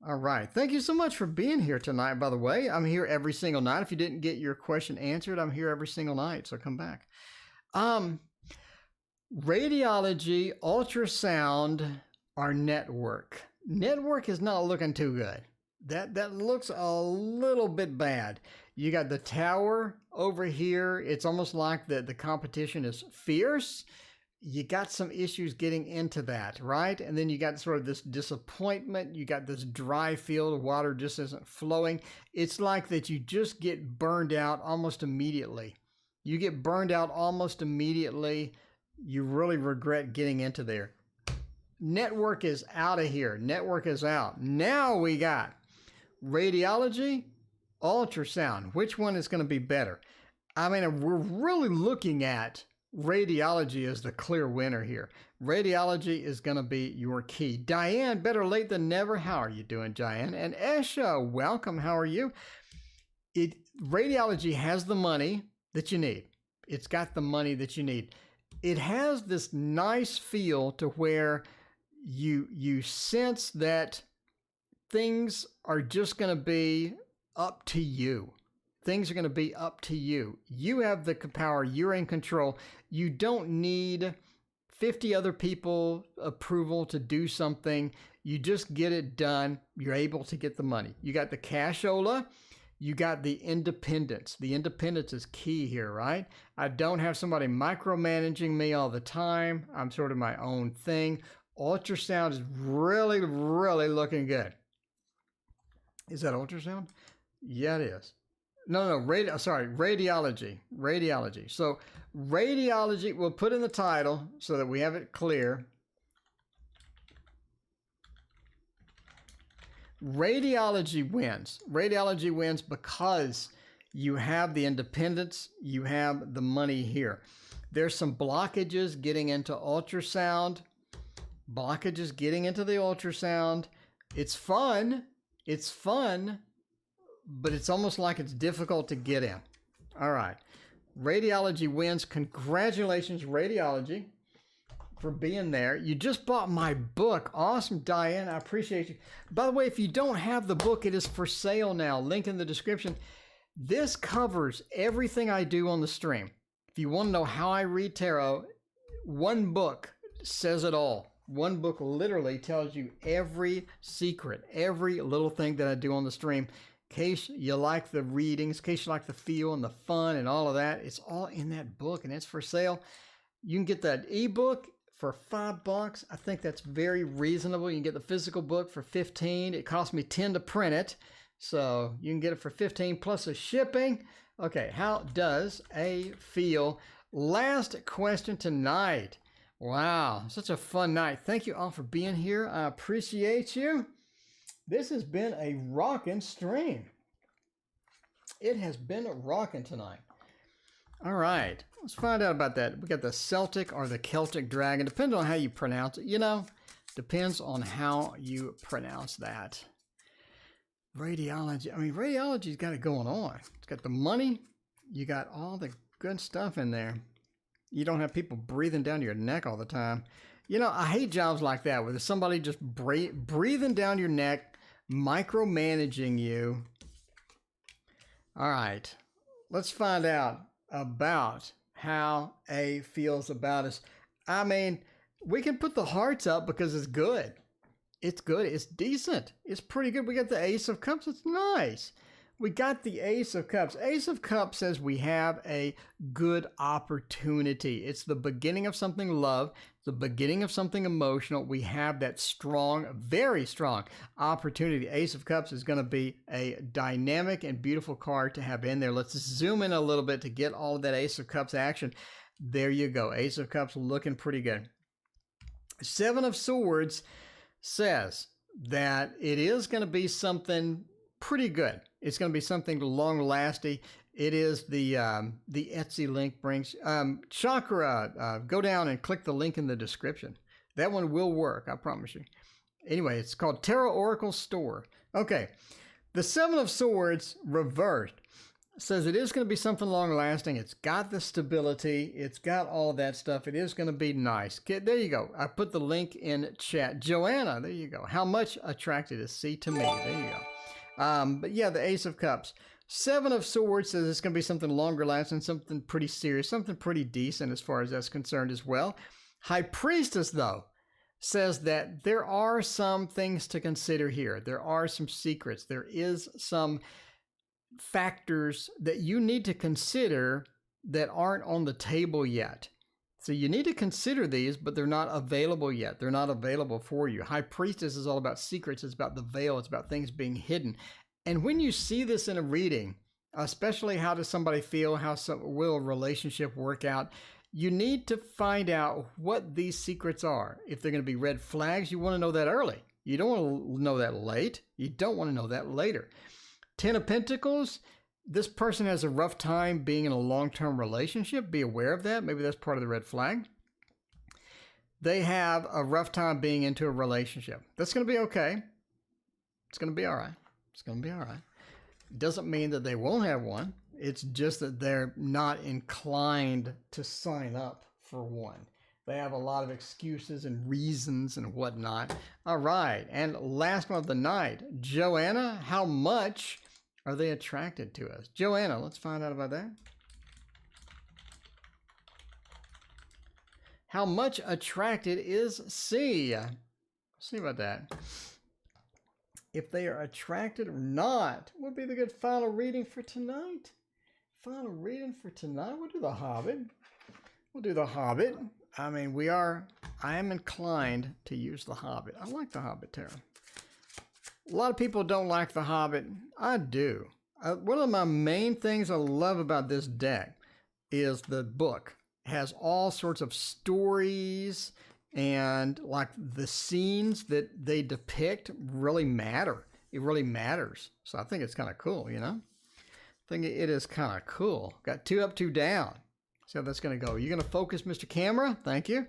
All right. Thank you so much for being here tonight, by the way. I'm here every single night. If you didn't get your question answered, I'm here every single night, so come back. Radiology, ultrasound, or network. Network is not looking too good. That looks a little bit bad. You got the tower over here. It's almost like the competition is fierce. You got some issues getting into that, right? And then you got sort of this disappointment. You got this dry field. Water just isn't flowing. It's like that you just get burned out almost immediately. You get burned out almost immediately. You really regret getting into there. Network is out of here. Network is out. Now we got radiology, ultrasound. Which one is going to be better? I mean, we're really looking at radiology as the clear winner here. Radiology is going to be your key. Diane, better late than never. How are you doing, Diane? And Esha, welcome. How are you? Radiology has the money that you need. It's got the money that you need. It has this nice feel to where you sense that things are just going to be up to you. Things are going to be up to you. You have the power. You're in control. You don't need 50 other people approval to do something. You just get it done. You're able to get the money. You got the cashola. You got the independence. The independence is key here, right? I don't have somebody micromanaging me all the time. I'm sort of my own thing. Ultrasound is really, really looking good. Is that ultrasound? Yeah, it is. No, radiology. Radiology. So radiology, we'll put in the title so that we have it clear. Radiology wins. Radiology wins because you have the independence, you have the money here. There's some blockages getting into ultrasound. Blockages getting into the ultrasound. It's fun. It's fun, but it's almost like it's difficult to get in. All right. Radiology wins. Congratulations, radiology, for being there. You just bought my book. Awesome, Diane. I appreciate you. By the way, if you don't have the book, it is for sale now. Link in the description. This covers everything I do on the stream. If you want to know how I read tarot, one book says it all. One book literally tells you every secret, every little thing that I do on the stream. In case you like the readings, in case you like the feel and the fun and all of that, it's all in that book and it's for sale. You can get that ebook for $5. I think that's very reasonable. You can get the physical book for $15. It cost me $10 to print it. So you can get it for $15 plus the shipping. Okay, how does A feel? Last question tonight. Wow, such a fun night. Thank you all for being here. I appreciate you. This has been a rockin' stream. It has been rockin' tonight. All right, let's find out about that. We got the Celtic or the Celtic dragon, depending on how you pronounce it. You know, depends on how you pronounce that. Radiology. I mean, radiology's got it going on. It's got the money. You got all the good stuff in there. You don't have people breathing down your neck all the time. You know, I hate jobs like that where there's somebody just breathing down your neck, micromanaging you. All right, let's find out about how A feels about us. I mean, we can put the hearts up because it's good. It's good. It's decent. It's pretty good. We got the Ace of Cups. It's nice. We got the Ace of Cups. Ace of Cups says we have a good opportunity. It's the beginning of something love, the beginning of something emotional. We have that strong, very strong opportunity. Ace of Cups is going to be a dynamic and beautiful card to have in there. Let's zoom in a little bit to get all of that Ace of Cups action. There you go. Ace of Cups looking pretty good. Seven of Swords says that it is going to be something pretty good. It's going to be something long lasting. It is the Etsy link brings chakra. Go down and click the link in the description. That one will work, I promise you. Anyway, it's called Tarot Oracle Store. Okay, the Seven of Swords reversed says it is going to be something long lasting. It's got the stability. It's got all that stuff. It is going to be nice. There you go. I put the link in chat. Joanna, there you go. How much attracted is C to me? There you go. But yeah, the Ace of Cups. Seven of Swords says it's going to be something longer lasting, something pretty serious, something pretty decent as far as that's concerned as well. High priestess, though, says that there are some things to consider here. There are some secrets. There is some factors that you need to consider that aren't on the table yet. So you need to consider these, but they're not available yet. They're not available for you. High priestess is all about secrets. It's about the veil. It's about things being hidden. And when you see this in a reading, especially how does somebody feel, will a relationship work out, you need to find out what these secrets are. If they're going to be red flags, you want to know that early. You don't want to know that late. You don't want to know that later. 10 of Pentacles, this person has a rough time being in a long-term relationship. Be aware of that. Maybe that's part of the red flag. They have a rough time being into a relationship. That's going to be okay. It's going to be all right. It's going to be all right. It doesn't mean that they won't have one. It's just that they're not inclined to sign up for one. They have a lot of excuses and reasons and whatnot. All right. And last one of the night, Joanna, how much are they attracted to us? Joanna, let's find out about that. How much attracted is C? Let's see about that. If they are attracted or not, would be the good final reading for tonight. Final reading for tonight. We'll do the Hobbit. We'll do the Hobbit. I mean, I am inclined to use the Hobbit. I like the Hobbit tarot. A lot of people don't like the Hobbit. I do. One of my main things I love about this deck is the book. It has all sorts of stories, and like the scenes that they depict really matter. It really matters. So I think it's kind of cool, you know? I think it is kind of cool. Got 2 up, 2 down. See how that's going to go. You're going to focus, Mr. Camera. Thank you.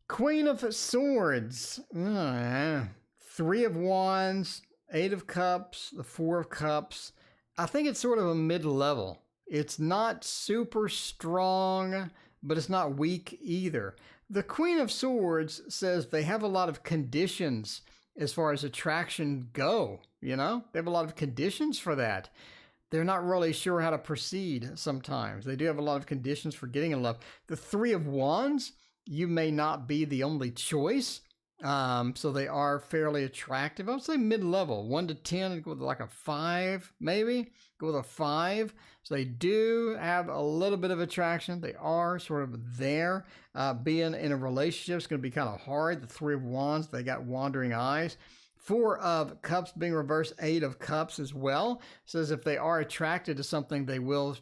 Queen of Swords. 3 of Wands, 8 of Cups, the 4 of Cups. I think it's sort of a mid-level. It's not super strong, but it's not weak either. The Queen of Swords says they have a lot of conditions as far as attraction go, you know? They have a lot of conditions for that. They're not really sure how to proceed sometimes. They do have a lot of conditions for getting in love. The 3 of Wands, you may not be the only choice. So they are fairly attractive. I would say mid-level, 1 to 10, go with like a 5, maybe. Go with a 5. So they do have a little bit of attraction. They are sort of there. Being in a relationship is going to be kind of hard. The 3 of Wands, they got wandering eyes. 4 of Cups being reversed, 8 of Cups as well. Says if they are attracted to something, they will,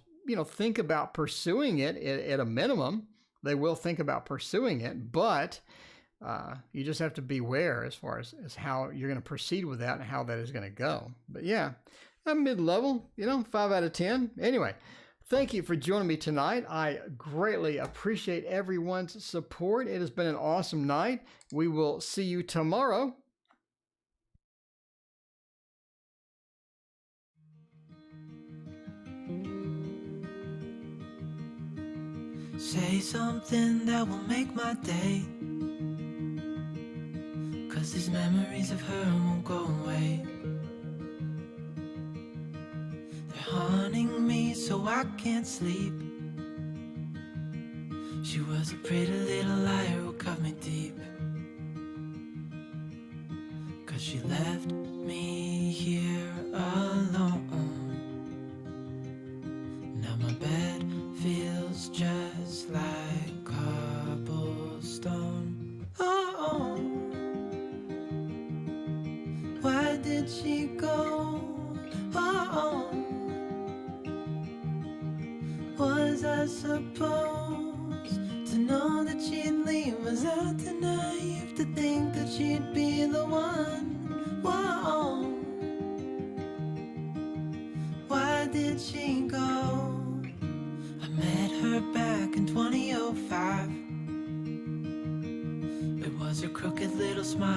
think about pursuing it at a minimum. They will think about pursuing it, but you just have to beware as far as how you're going to proceed with that and how that is going to go. But yeah, I'm mid-level, 5 out of 10. Anyway, thank you for joining me tonight. I greatly appreciate everyone's support. It has been an awesome night. We will see you tomorrow. Say something that will make my day, 'cause these memories of her won't go away. They're haunting me so I can't sleep. She was a pretty little liar who cut me deep, 'cause she left me here alone. Now my bed feels just like cobblestone. Oh, why did she go? Oh, was I supposed to know that she'd leave? Was I too naive to think that she'd be the one? Whoa, why did she go? I met her back in 2005. It was her crooked little smile